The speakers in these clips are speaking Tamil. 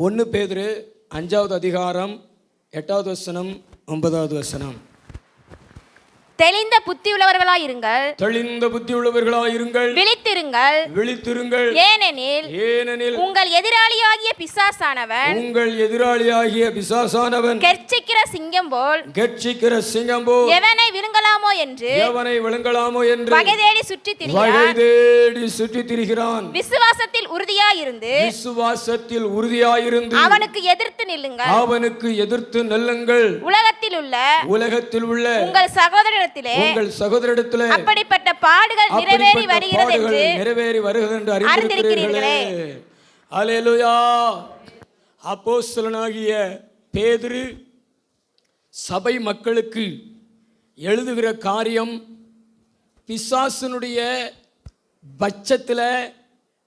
1 பேதுரு 5வது அதிகாரம் 8வது வசனம் 9வது வசனம். தெளிந்த புத்தி உள்ளவர்களாயிருங்கள், தெளிந்த புத்தி உள்ளவர்களாயிருங்கள், விழித்திருங்கள், விழித்திருங்கள். ஏனெனில் உங்கள் எதிராளியாகிய பிசாசானவன் கெர்ச்சிக்கிற சிங்கம் போல் எவனை விழுங்கலாமோ என்று வகை தேடி சுற்றித் திரிகிறான். விசுவாசத்தில் உறுதியாயிருந்து அவனுக்கு எதிர்த்து நில்லுங்கள். உலகத்தில் உள்ள உங்கள் சகோதரரிடத்திலே அப்படிப்பட்ட பாடுகள் நிறைவேறி வருகிறது என்று அறிந்திருக்கிறீர்களே. அல்லேலூயா. அப்போஸ்தலனாகிய பேதுரு சபை மக்களுக்கு எழுதுகிற காரியம், பிசாசுனுடைய பட்சத்தில்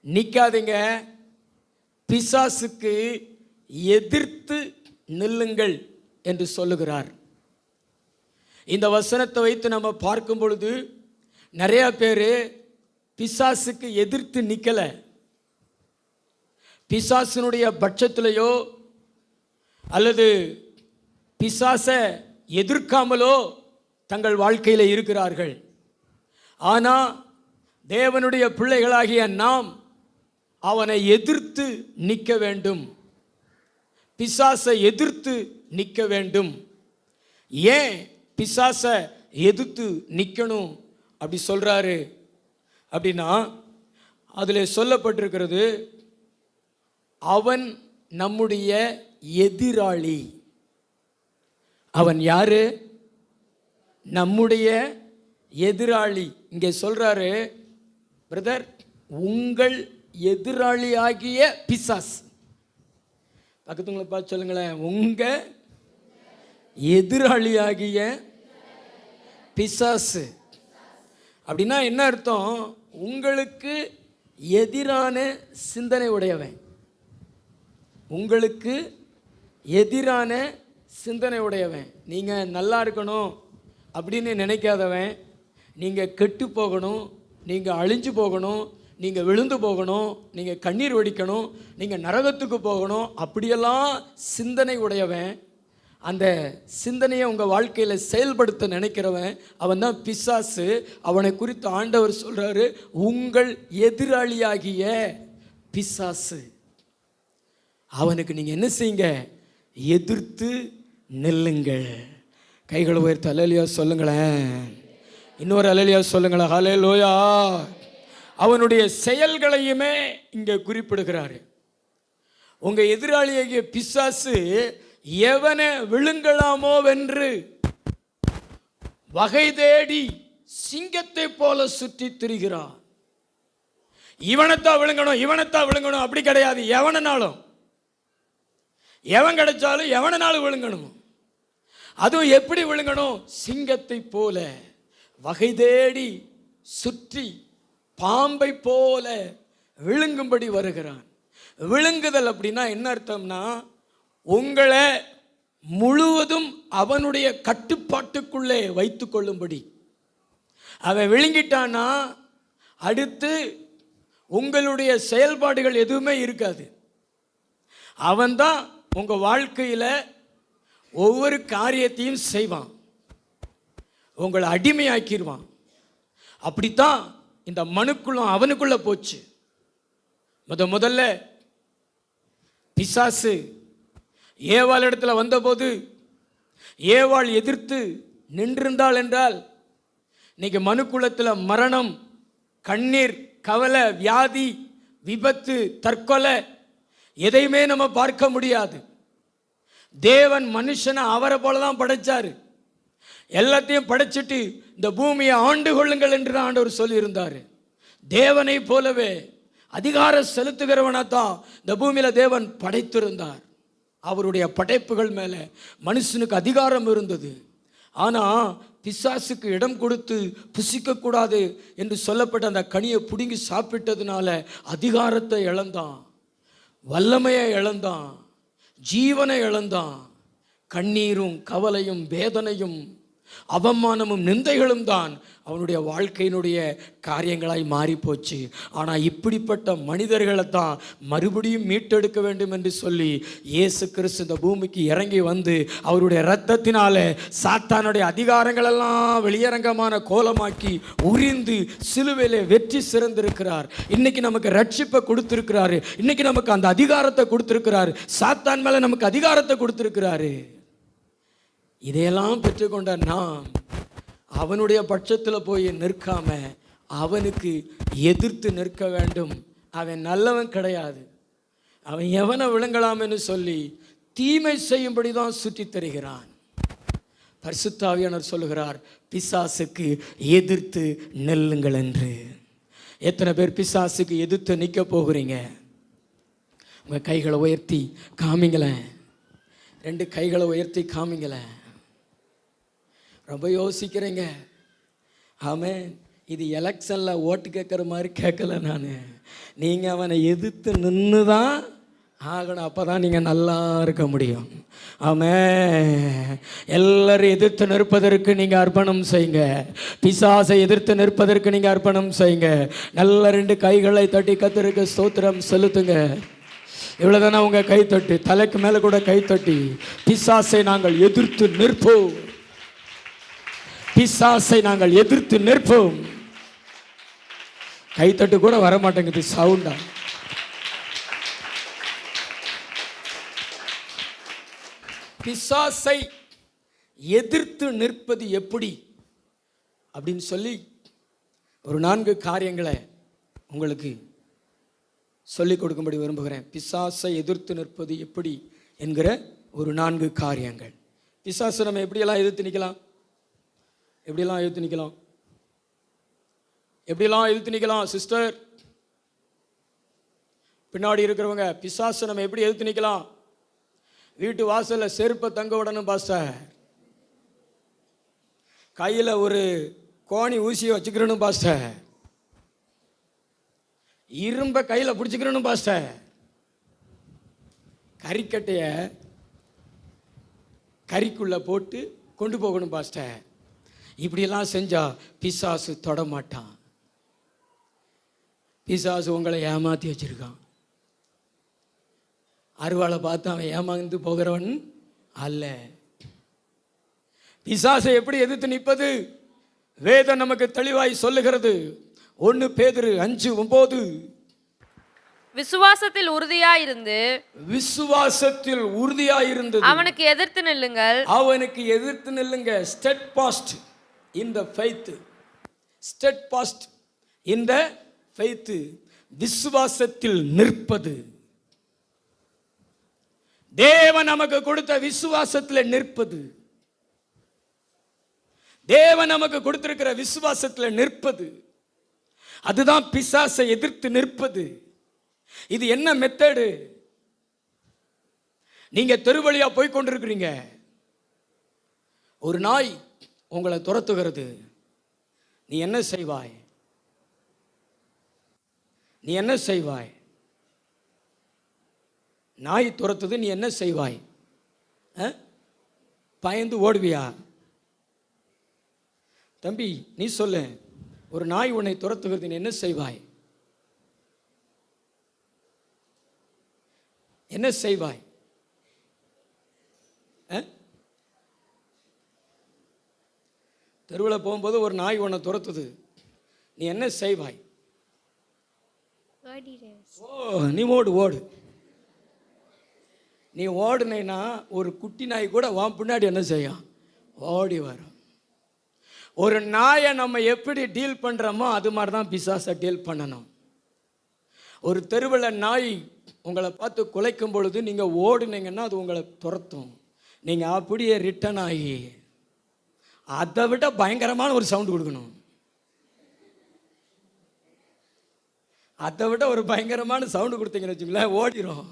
நிற்காதீங்க, பிசாசுக்கு எதிர்த்து நில்லுங்கள் என்று சொல்லுகிறார். இந்த வசனத்தை வைத்து நம்ம பார்க்கும் பொழுது நிறைய பேர் பிசாசுக்கு எதிர்த்து நிற்கல, பிசாசினுடைய பட்சத்திலேயோ அல்லது பிசாசை எதிர்க்காமலோ தங்கள் வாழ்க்கையில் இருக்கிறார்கள். ஆனால் தேவனுடைய பிள்ளைகளாகிய நாம் அவனை எதிர்த்து நிற்க வேண்டும், பிசாசை எதிர்த்து நிற்க வேண்டும். ஏன் பிசாசை எதிர்த்து நிற்கணும் அப்படி சொல்கிறாரு அப்படின்னா, அதில் சொல்லப்பட்டிருக்கிறது, அவன் நம்முடைய எதிராளி. அவன் யாரு? நம்முடைய எதிராளி. இங்கே சொல்கிறாரு, பிரதர், உங்கள் எதிராளியாகிய பிசாஸ். பக்கத்துங்களை பார்த்து சொல்லுங்களேன், உங்கள் எதிராளியாகிய பிசாசு. அப்படின்னா என்ன அர்த்தம்? உங்களுக்கு எதிரான சிந்தனை உடையவன், உங்களுக்கு எதிரான சிந்தனை உடையவன். நீங்கள் நல்லா இருக்கணும் அப்படின்னு நினைக்காதவன், நீங்கள் கெட்டு போகணும், நீங்கள் அழிஞ்சு போகணும், நீங்கள் விழுந்து போகணும், நீங்கள் கண்ணீர் வடிக்கணும், நீங்கள் நரகத்துக்கு போகணும், அப்படியெல்லாம் சிந்தனை உடையவன். அந்த சிந்தனையை உங்கள் வாழ்க்கையில் செயல்படுத்த நினைக்கிறவன் அவன் தான் பிசாசு. அவனை குறித்து ஆண்டவர் சொல்கிறாரு, உங்கள் எதிராளியாகிய பிசாசு. அவனுக்கு நீங்கள் என்ன செய்யுங்க? எதிர்த்து நில்லுங்கள். கைகளை உயர்த்து அல்லேலூயா சொல்லுங்களேன். இன்னொரு அல்லேலூயா சொல்லுங்களேன். ஹல்லேலூயா. அவனுடைய செயல்களையுமே இங்கே குறிப்பிடுகிறாரு. உங்கள் எதிராளியாகிய பிசாசு எவனை விழுங்கலாமோ வென்று வகை தேடி சிங்கத்தை போல சுற்றி திரிகிறான். இவனைத்தான் விழுங்கணும் அப்படி கிடையாது. எவன் கிடைச்சாலும் எவனாலும் விழுங்கணும். அதுவும் எப்படி விழுங்கணும்? சிங்கத்தை போல வகை தேடி சுற்றி பாம்பை போல விழுங்கும்படி வருகிறான். விழுங்குதல் அப்படின்னா என்ன அர்த்தம்னா, உங்களை முழுவதும் அவனுடைய கட்டுப்பாட்டுக்குள்ளே வைத்து கொள்ளும்படி. அவன் விழுங்கிட்டானா அடுத்து உங்களுடைய செயல்பாடுகள் எதுவுமே இருக்காது. அவன்தான் உங்கள் வாழ்க்கையில் ஒவ்வொரு காரியத்தையும் செய்வான், உங்களை அடிமையாக்கிடுவான். அப்படித்தான் இந்த மனுக்குள்ளும் அவனுக்குள்ளே போச்சு. முதல்ல பிசாசு ஏவாள் இடத்துல வந்தபோது ஏவாள் எதிர்த்து நின்றிருந்தாள் என்றால் இன்னைக்கு மனுக்குலத்தில் மரணம், கண்ணீர், கவலை, வியாதி, விபத்து, தற்கொலை எதையுமே நம்ம பார்க்க முடியாது. தேவன் மனுஷனை அவரை போல தான் படைச்சாரு. எல்லாத்தையும் படைச்சிட்டு இந்த பூமியை ஆண்டு கொள்ளுங்கள் என்று தான் ஆண்டவர் சொல்லியிருந்தார். தேவனை போலவே அதிகாரம் செலுத்துகிறவனாத்தான் இந்த பூமியில தேவன் படைத்திருந்தார். அவருடைய படைப்புகள் மேலே மனுஷனுக்கு அதிகாரம் இருந்தது. ஆனால் பிசாசுக்கு இடம் கொடுத்து புசிக்கக்கூடாது என்று சொல்லப்பட்ட அந்த கனியை பிடுங்கி சாப்பிட்டதுனால அதிகாரத்தை இழந்தான், வல்லமையை இழந்தான், ஜீவனை இழந்தான். கண்ணீரும் கவலையும் வேதனையும் அவமானமும் நிந்தைகளும் தான் அவனுடைய வாழ்க்கையினுடைய காரியங்களாய் மாறி போச்சு. ஆனால் இப்படிப்பட்ட மனிதர்களை தான் மறுபடியும் மீட்டெடுக்க வேண்டும் என்று சொல்லி இயேசு கிறிஸ்து இந்த பூமிக்கு இறங்கி வந்து அவருடைய இரத்தத்தினால சாத்தானுடைய அதிகாரங்களெல்லாம் வெளியரங்கமான கோலமாக்கி உரிந்து சிலுவையிலே வெற்றி சிறந்திருக்கிறார். இன்னைக்கு நமக்கு ரட்சிப்பை கொடுத்திருக்கிறாரு. இன்னைக்கு நமக்கு அந்த அதிகாரத்தை கொடுத்திருக்கிறாரு. சாத்தான் மேல நமக்கு அதிகாரத்தை கொடுத்திருக்கிறாரு. இதையெல்லாம் பெற்றுக்கொண்ட நாம் அவனுடைய பட்சத்தில் போய் நிற்காம அவனுக்கு எதிர்த்து நிற்க வேண்டும். அவன் நல்லவன் கிடையாது, அவன் எவனை விழுங்கலாம் என்று சொல்லி தீமை செய்யும்படி தான் சுற்றி தருகிறான். பரிசுத்த ஆவியானவர் சொல்லுகிறார், பிசாசுக்கு எதிர்த்து நெல்லுங்கள் என்று. எத்தனை பேர் பிசாசுக்கு எதிர்த்து நிற்க போகிறீங்க? உங்கள் கைகளை உயர்த்தி காமிங்களேன். 2 கைகளை உயர்த்தி காமிங்களேன். ரொம்ப யோசிக்கிறேங்க. ஆமென். இது எலெக்ஷனில் ஓட்டு கேட்குற மாதிரி கேட்கல நான். நீங்கள் அவனை எதிர்த்து நின்று தான் ஆகணும். அப்போ தான் நீங்கள் நல்லா இருக்க முடியும். ஆமென். எல்லாரும் எதிர்த்து நிற்பதற்கு நீங்கள் அர்ப்பணம் செய்யுங்க. பிசாசை எதிர்த்து நிற்பதற்கு நீங்கள் அர்ப்பணம் செய்யுங்க. நல்ல 2 கைகளை தட்டி கர்த்தருக்கு ஸ்தோத்திரம் செலுத்துங்க. இவ்வளோதானே உங்கள் கை தட்டி, தலைக்கு மேலே கூட கை தட்டி, பிசாசை நாங்கள் எதிர்த்து நிற்போம், பிசாசை நாங்கள் எதிர்த்து நிற்போம். கைத்தட்டு கூட வர மாட்டேங்குது சவுண்டா. பிசாசை எதிர்த்து நிற்பது எப்படி அப்படின்னு சொல்லி ஒரு 4 காரியங்களை உங்களுக்கு சொல்லிக் கொடுக்கும்படி விரும்புகிறேன். பிசாசை எதிர்த்து நிற்பது எப்படி என்கிற ஒரு 4 காரியங்கள். பிசாசை நம்ம எப்படியெல்லாம் எதிர்த்து நிற்கலாம்? எப்படியெல்லாம் எதிர்த்து நிற்கலாம்? எப்படியெல்லாம் எதிர்த்து நிற்கலாம்? சிஸ்டர் பின்னாடி இருக்கிறவங்க, பிசாசை நம்ம எப்படி எதிர்த்து நிற்கலாம்? வீட்டு வாசலில் செருப்பை தங்க விடணும் பாஸ்டர். கையில் ஒரு கோணி ஊசியை வச்சுக்கிறணும் பாஸ்டர். இரும்பை கையில் பிடிச்சிக்கிறணும் பாஸ்டர். கறிக்கட்டையை கறிக்குள்ளே போட்டு கொண்டு போகணும் பாஸ்டர். இப்படியெல்லாம் செஞ்சால் பிசாசு தொடமாட்டான். பிசாசு உங்களை ஏமாற்றி வச்சிருக்கான். அருவாளை பார்த்து அவன் ஏமாந்து போகிறவன் அல்ல. பிசாசை எப்படி எதிர்த்து நிற்பது? வேதம் நமக்கு தெளிவாய் சொல்லுகிறது. 1 பேதுரு 5:9, விசுவாசத்தில் உறுதியாயிருந்து, விசுவாசத்தில் உறுதியாயிருந்து அவனுக்கு எதிர்த்து நில்லுங்கள், அவனுக்கு எதிர்த்து நில்லுங்க. steadfast in the faith, steadfast in the faith, விசுவாசத்தில் நிற்பது. தேவன் நமக்கு கொடுத்த விசுவாசத்தில் நிற்பது, தேவன் நமக்கு கொடுத்திருக்கிற விசுவாசத்தில் நிற்பது, அதுதான் பிசாசை எதிர்த்து நிற்பது. இது என்ன மெத்தடு? நீங்க தெருவழியா போய் கொண்டிருக்கிறீங்க, ஒரு நாய் உங்களை துரத்துகிறது. நீ என்ன செய்வாய்? நீ என்ன செய்வாய்? நாய் துரத்துது, நீ என்ன செய்வாய்? பயந்து ஓடுவியா? தம்பி நீ சொல்லு, ஒரு நாய் உன்னை துரத்துகிறது, நீ என்ன செய்வாய்? என்ன செய்வாய்? தெருவில் போகும்போது ஒரு நாய் உன்னை துரத்துது, நீ என்ன செய்வாய்? நீ ஓடு ஓடு. நீ ஓடுனா ஒரு குட்டி நாய் கூட உன் பின்னாடி என்ன செய்யும்? ஓடி வரும். ஒரு நாயை நம்ம எப்படி டீல் பண்ணுறோமோ அது மாதிரி தான் பிசாசை டீல் பண்ணணும். ஒரு தெருவில் நாய் உங்களை பார்த்து குலைக்கும் பொழுது நீங்கள் ஓடுனீங்கன்னா அது உங்களை துரத்தும். நீங்கள் அப்படியே ரிட்டன் ஆகி அதை விட பயங்கரமான ஒரு சவுண்டு கொடுக்கணும். அதை விட ஒரு பயங்கரமான சவுண்டு கொடுத்தீங்கன்னு வச்சுங்களேன், ஓடிடும்.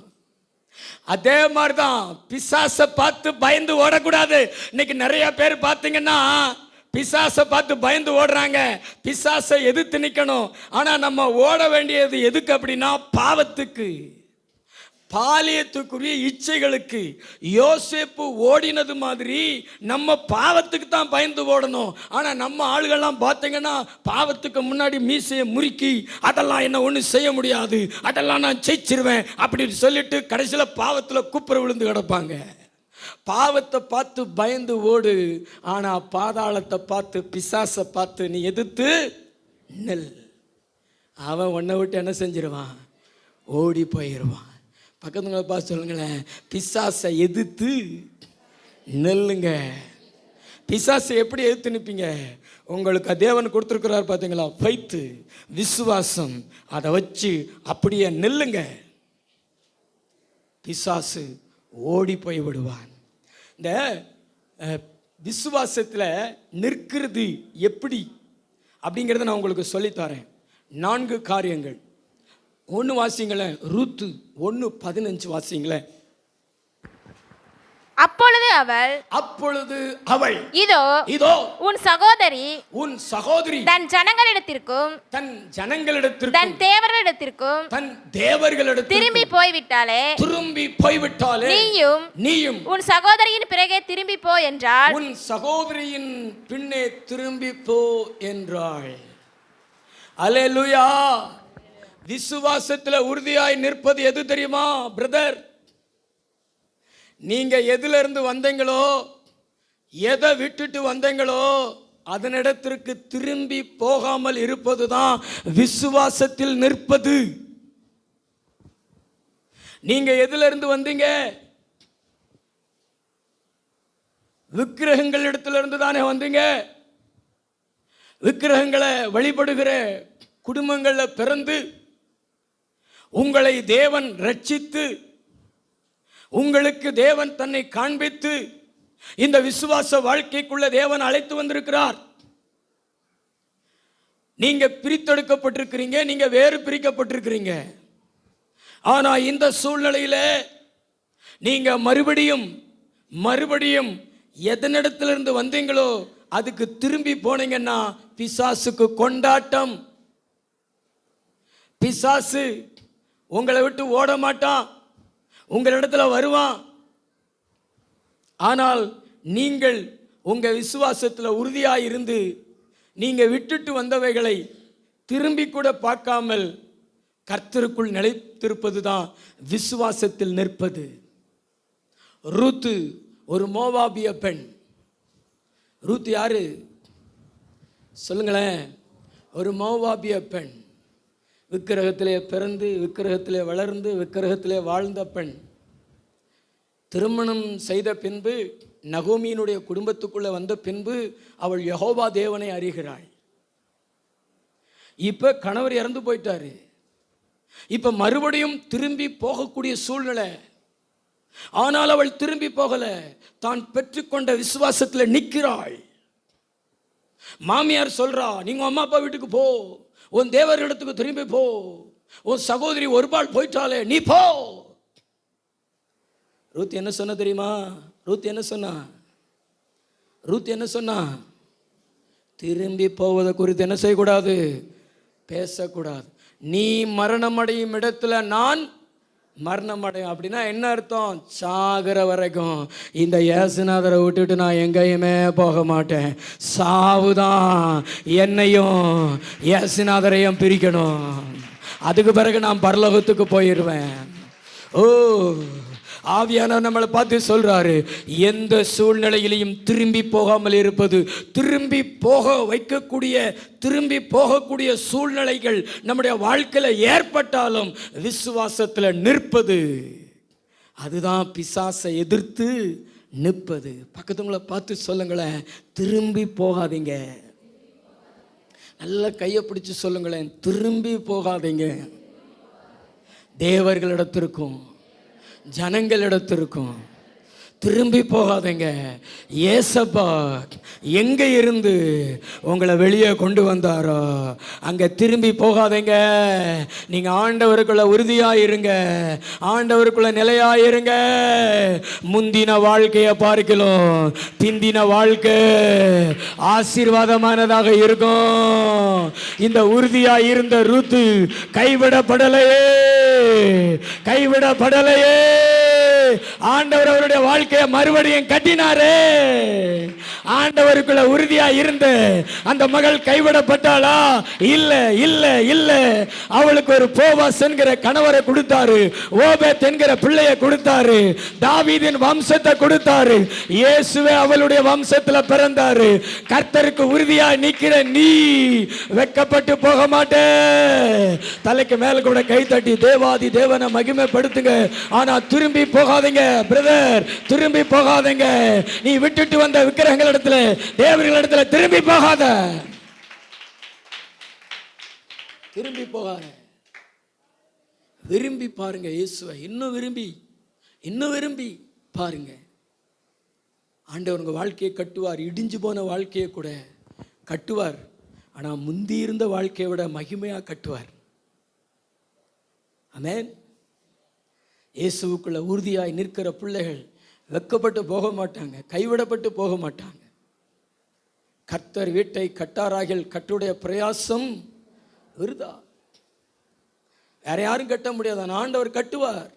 அதே மாதிரி தான் பிசாசை பார்த்து பயந்து ஓடக்கூடாது. இன்னைக்கு நிறைய பேர் பார்த்தீங்கன்னா பிசாசை பார்த்து பயந்து ஓடுறாங்க. பிசாசை எதிர்த்து நிற்கணும். ஆனால் நம்ம ஓட வேண்டியது எதுக்கு அப்படின்னா பாவத்துக்கு. பாலியத்துக்குரிய இச்சைகளுக்கு யோசேப்பு ஓடினது மாதிரி நம்ம பாவத்துக்கு தான் பயந்து ஓடணும். ஆனால் நம்ம ஆளுகள்லாம் பார்த்தீங்கன்னா பாவத்துக்கு முன்னாடி மீசையை முறுக்கி அதெல்லாம் என்ன ஒன்றும் செய்ய முடியாது, அதெல்லாம் நான் ஜெயிச்சிருவேன் அப்படின்னு சொல்லிட்டு கடைசியில் பாவத்தில் குப்புற விழுந்து கிடப்பாங்க. பாவத்தை பார்த்து பயந்து ஓடு, ஆனால் பாதாளத்தை பார்த்து பிசாசை பார்த்து நீ எதிர்த்து நெல். அவன் உன்னை விட்டு என்ன செஞ்சிருவான்? ஓடி போயிடுவான். பக்கத்துல பார்த்து சொல்லுங்களேன், பிசாசை எதிர்த்து நெல்லுங்க. பிசாசை எப்படி எதிர்த்து நிற்பீங்க? உங்களுக்கு தேவன் கொடுத்துருக்கிறார் பார்த்தீங்களா, ஃபைத்து, விசுவாசம். அதை வச்சு அப்படியே நெல்லுங்க. பிசாசு ஓடி போய் விடுவான். இந்த விசுவாசத்தில் நிற்கிறது எப்படி அப்படிங்கிறத நான் உங்களுக்கு சொல்லித்தரேன். 4 காரியங்கள். 1 வாசிங்களேன், ரூத்து 1:15 வாசிங்களேன். அப்பொழுது அவள் இதோ உன் சகோதரி தன் ஜனங்களிடத்திற்கும் தன் தேவர்களிடத்திற்கும் திரும்பி போய்விட்டாலே நீயும் உன் சகோதரியின் பிறகே திரும்பி போ என்றாள். உன் சகோதரியின் பின்னே திரும்பி போ என்றாள். அல்லேலூயா. விசுவாசத்தில் உறுதியாய் நிற்பது எது தெரியுமா பிரதர்? நீங்க எதுல இருந்து வந்தீங்களோ, எதை விட்டுட்டு வந்தீங்களோ அதனிடத்திற்கு திரும்பி போகாமல் இருப்பது தான் விசுவாசத்தில் நிற்பது. நீங்க எதுல இருந்து வந்தீங்க? விக்கிரகங்கள் இடத்துல இருந்து தானே வந்தீங்க. விக்கிரகங்களை வழிபடுகிற குடும்பங்களில் பிறந்து உங்களை தேவன் ரட்சித்து, உங்களுக்கு தேவன் தன்னை காண்பித்து இந்த விசுவாச வாழ்க்கைக்குள்ள தேவன் அழைத்து வந்திருக்கிறார். நீங்க பிரித்தெடுக்கப்பட்டிருக்கிறீங்க, நீங்க வேறு பிரிக்கப்பட்டிருக்கிறீங்க. ஆனா இந்த சூழ்நிலையில நீங்க மறுபடியும் எதனிடத்திலிருந்து வந்தீங்களோ அதுக்கு திரும்பி போனீங்கன்னா பிசாசுக்கு கொண்டாட்டம். பிசாசு உங்களை விட்டு ஓட மாட்டான், உங்களிடத்துல வருவான். ஆனால் நீங்கள் உங்க விசுவாசத்தில் உறுதியாக இருந்து நீங்க விட்டுட்டு வந்தவைகளை திரும்பி கூட பார்க்காமல் கர்த்தருக்குள் நிலைத்திருப்பது தான் விசுவாசத்தில் நிற்பது. ரூத்து ஒரு மோவாபிய பெண். ரூத்து யாரு சொல்லுங்களேன்? ஒரு மோவாபிய பெண். விக்கிரகத்திலே பிறந்து, விக்கிரகத்திலே வளர்ந்து, விக்கிரகத்திலே வாழ்ந்த பெண். திருமணம் செய்த பின்பு, நகோமியினுடைய குடும்பத்துக்குள்ளே வந்த பின்பு அவள் யெகோவா தேவனை அறிகிறாள். இப்ப கணவர் இறந்து போயிட்டாரு. இப்ப மறுபடியும் திரும்பி போகக்கூடிய சூழ்நிலை. ஆனால் அவள் திரும்பி போகல, தான் பெற்றுக்கொண்ட விசுவாசத்தில் நிற்கிறாள். மாமியார் சொல்றா, நீங்க அம்மா அப்பா வீட்டுக்கு போ, உன் தேவர்களிடத்துக்கு திரும்பி போ, உன் சகோதரி ஒரு பால் போயிட்டாலே நீ போ. ரூத் என்ன சொன்ன தெரியுமா? ரூத் என்ன சொன்னா? திரும்பி போவதை குறித்து என்ன செய்யக்கூடாது? பேசக்கூடாது. நீ மரணம் அடையும் இடத்துல நான் மரணம் அடையும். அப்படின்னா என்ன அர்த்தம்? சாகிற வரைக்கும் இந்த இயேசுநாதரை விட்டுட்டு நான் எங்கேயுமே போக மாட்டேன். சாவுதான் என்னையும் இயேசுநாதரையும் பிரிக்கணும். அதுக்கு பிறகு நான் பரலோகத்துக்கு போயிடுவேன். ஓ, ஆவியானவர் நம்மளை பார்த்து சொல்றாரு, எந்த சூழ்நிலையிலையும் திரும்பி போகாமல் இருப்பது. திரும்பி போகக்கூடிய சூழ்நிலைகள் நம்முடைய வாழ்க்கையில் ஏற்பட்டாலும் விசுவாசத்தில் நிற்பது, அதுதான் பிசாசை எதிர்த்து நிற்பது. பக்கத்துங்களை பார்த்து சொல்லுங்களேன், திரும்பி போகாதீங்க. நல்ல கையை பிடிச்சு சொல்லுங்களேன், திரும்பி போகாதீங்க. தேவர்களிடத்திற்கும் ஜனங்களிடத்திற்கும் திரும்பி போகாதீங்க. ஏசப்பா எங்க இருந்து உங்களை வெளியே கொண்டு வந்தாரோ அங்க திரும்பி போகாதீங்க. நீங்க ஆண்டவருக்குள்ள உறுதியாயிருங்க, ஆண்டவருக்குள்ள நிலையாயிருங்க. முந்தின வாழ்க்கையை பார்க்கலாம், பிந்தின வாழ்க்கை ஆசீர்வாதமானதாக இருக்கும். இந்த உறுதியா இருந்த ரூத்து கைவிடப்படலையே, கைவிடப்படலையே. ஆண்டவர் அவருடைய வாழ்க்கையை மறுபடியும் கட்டினாரே. ஆண்டவருக்குள்ள உறுதியா இருந்த அந்த மகள் கைவிடப்பட்டாளா? இல்ல இல்ல இல்ல. அவளுக்கு ஒரு போவாஸ் என்கிற கணவரை கொடுத்தாரு, ஓபேத் என்கிற பிள்ளையை கொடுத்தாரு, தாவீதின் வம்சத்தை கொடுத்தாரு. இயேசுவே அவளுடைய வம்சத்துல பிறந்தாரு. கர்த்தருக்கு உறுதியா நிக்கிற நீ வெட்கப்பட்டு போக மாட்டே. தலைக்கு மேல கூட கை தட்டி தேவாதி தேவனை மகிமைப்படுத்துங்க. ஆனா திரும்பி போகாதீங்க பிரதர், திரும்பி போகாதீங்க. நீ விட்டுட்டு வந்த விக்கிரகங்கள் இடத்துல, தேவர்கள் இடத்துல திரும்பி போகாத, திரும்பி போகாத. விரும்பி பாருங்க இயேசுவை, இன்னும் விரும்பி, இன்னும் விரும்பி பாருங்க. ஆண்டவர் உங்க வாழ்க்கையை கட்டுவார். இடிஞ்சு போன வாழ்க்கையை கூட கட்டுவார். ஆனா முந்தி இருந்த வாழ்க்கையை விட மகிமையா கட்டுவார். ஆமென். இயேசுவுக்குள்ள உறுதியாய் நிற்கிற பிள்ளைகள் வெட்கப்பட்டு போக மாட்டாங்க, கைவிடப்பட்டு போக மாட்டாங்க. கர்த்தர் வீட்டை கட்டாராகில் கட்டுடைய பிரயாசம் விருதா. வேற யாரும் கட்ட முடியாது, ஆண்டவர் கட்டுவார்.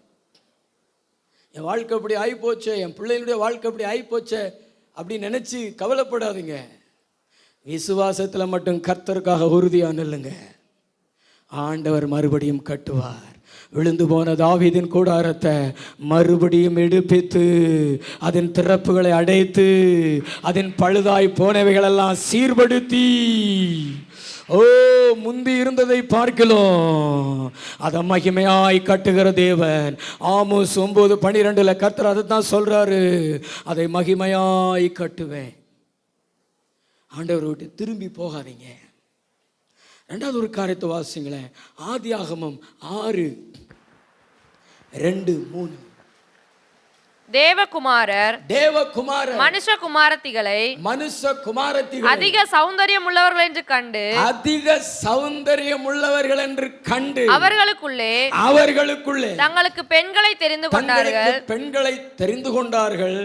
என் வாழ்க்கை அப்படி ஆகிப்போச்சே, என் பிள்ளைகளுடைய வாழ்க்கை அப்படி ஆகிப்போச்சே அப்படின்னு நினைச்சு கவலைப்படாதீங்க. விசுவாசத்தில் மட்டும் கர்த்தருக்காக உறுதியா நில்லுங்க. ஆண்டவர் மறுபடியும் கட்டுவார். விழுந்து போன தாவீதின் கூடாரத்தை மறுபடியும் எடுப்பித்து அதன் திறப்புகளை அடைத்து அதன் பழுதாய் போனவைகளெல்லாம் சீர்படுத்தி, ஓ முந்தி இருந்ததை பார்க்கலாம் அதை மகிமையாய் கட்டுகிற தேவன். ஆமோஸ் 9:12 கர்த்தர் அதை தான் சொல்றாரு, அதை மகிமையாய் கட்டுவேன். ஆண்டவர் விட்டு திரும்பி போகாதீங்க. ரெண்டாவது ஒரு காரியத்தை வாசிங்களேன். ஆதியாகமம் 6:2-3. தேவகுமாரர் மனுஷகுமாரத்திகளை அதிக சௌந்தரியம் உள்ளவர்கள் என்று கண்டு, அதிக சௌந்தரியம் உள்ளவர்கள் என்று கண்டு அவர்களுக்குள்ளே தங்களுக்கு பெண்களை தெரிந்து கொண்டார்கள்.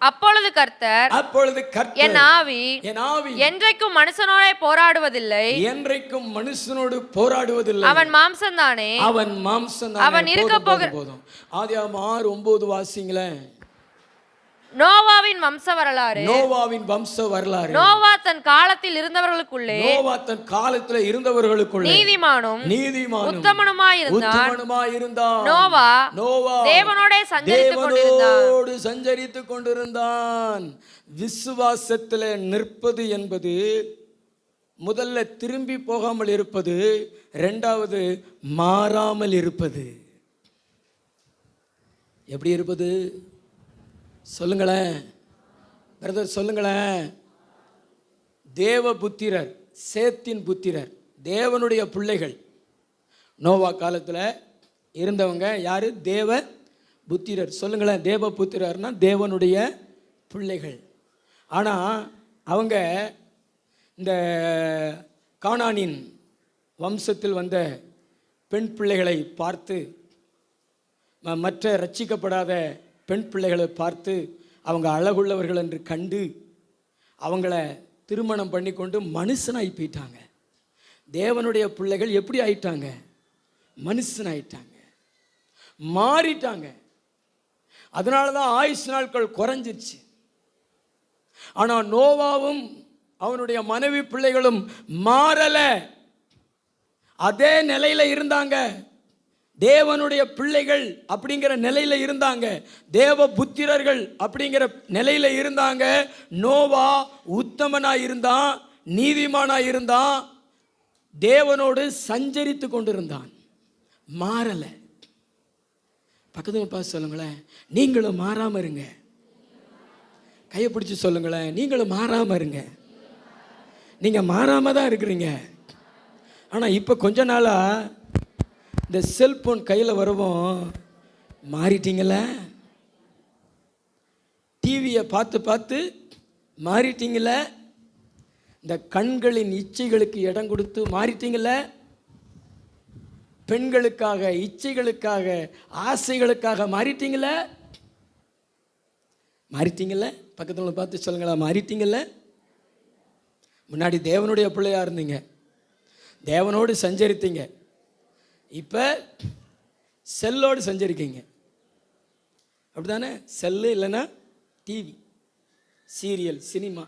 அப்பொழுது கர்த்தர் என் ஆவி என்றைக்கும் மனுஷனோடு போராடுவதில்லை, அவன் மாம்சம் தானே, அவன் இருக்க போகிற. ஆதியாகமம் 6:9 வாசிங்களேன். நோவாவின் வம்ச வரலாறு. நோவா தன் காலத்தில் இருந்தவர்களுக்குள்ளே நீதிமானும் உத்தமனுமாய் இருந்தான். நோவா தேவனோடு சஞ்சரித்துக் கொண்டிருந்தான். விசுவாசத்தில் நிற்பது என்பது முதல்ல திரும்பி போகாமல் இருப்பது, இரண்டாவது மாறாமல் இருப்பது. எப்படி இருப்பது சொல்லுங்களேன் பிரதர், சொல்லுங்களேன். தேவ புத்திரர், சேத்தின் புத்திரர், தேவனுடைய பிள்ளைகள். நோவா காலத்தில் இருந்தவங்க யாரு? தேவ புத்திரர். சொல்லுங்களேன். தேவ புத்திரர்னா தேவனுடைய பிள்ளைகள். ஆனால் அவங்க இந்த கானானின் வம்சத்தில் வந்த பெண் பிள்ளைகளை பார்த்து, மற்ற ரட்சிக்கப்படாத பெண் பிள்ளைகளை பார்த்து அவங்க அழகுள்ளவர்கள் என்று கண்டு அவங்கள திருமணம் பண்ணி கொண்டு மனுஷனாகி போயிட்டாங்க. தேவனுடைய பிள்ளைகள் எப்படி ஆயிட்டாங்க? மனுஷனாயிட்டாங்க, மாறிட்டாங்க. அதனால தான் ஆயுசு நாட்கள் குறைஞ்சிருச்சு. ஆனால் நோவாவும் அவனுடைய மனைவி பிள்ளைகளும் மாறல, அதே நிலையில இருந்தாங்க. தேவனுடைய பிள்ளைகள் அப்படிங்கிற நிலையில இருந்தாங்க, தேவ புத்திரர்கள் அப்படிங்கிற நிலையில இருந்தாங்க. நோவா உத்தமனா இருந்தான், நீதிமானா இருந்தான், தேவனோடு சஞ்சரித்து கொண்டிருந்தான், மாறல. பக்கத்துல பார்த்து சொல்லுங்களேன், நீங்களும் மாறாம இருங்க. கையை பிடிச்சி சொல்லுங்களேன், நீங்களும் மாறாம இருங்க. நீங்க மாறாம தான் இருக்கிறீங்க. ஆனா இப்ப கொஞ்ச நாளா இந்த செல்போன் கையில் வரவும் மாறிட்டீங்கள. டிவியை பார்த்து பார்த்து மாறிட்டீங்கள, இந்த கண்களின் இச்சைகளுக்கு இடம் கொடுத்து மாறிட்டீங்கள, பெண்களுக்காக, இச்சைகளுக்காக, ஆசைகளுக்காக மாறிட்டீங்கள. பக்கத்துல பார்த்து சொல்லுங்களா, மாறிட்டீங்கள. முன்னாடி தேவனுடைய பிள்ளையா இருந்தீங்க, தேவனோடு சஞ்சரித்தீங்க, இப்போ செல்லோடு சஞ்சரிக்கீங்க. அப்படிதானே? செல்லு இல்லைன்னா டிவி, சீரியல், சினிமா,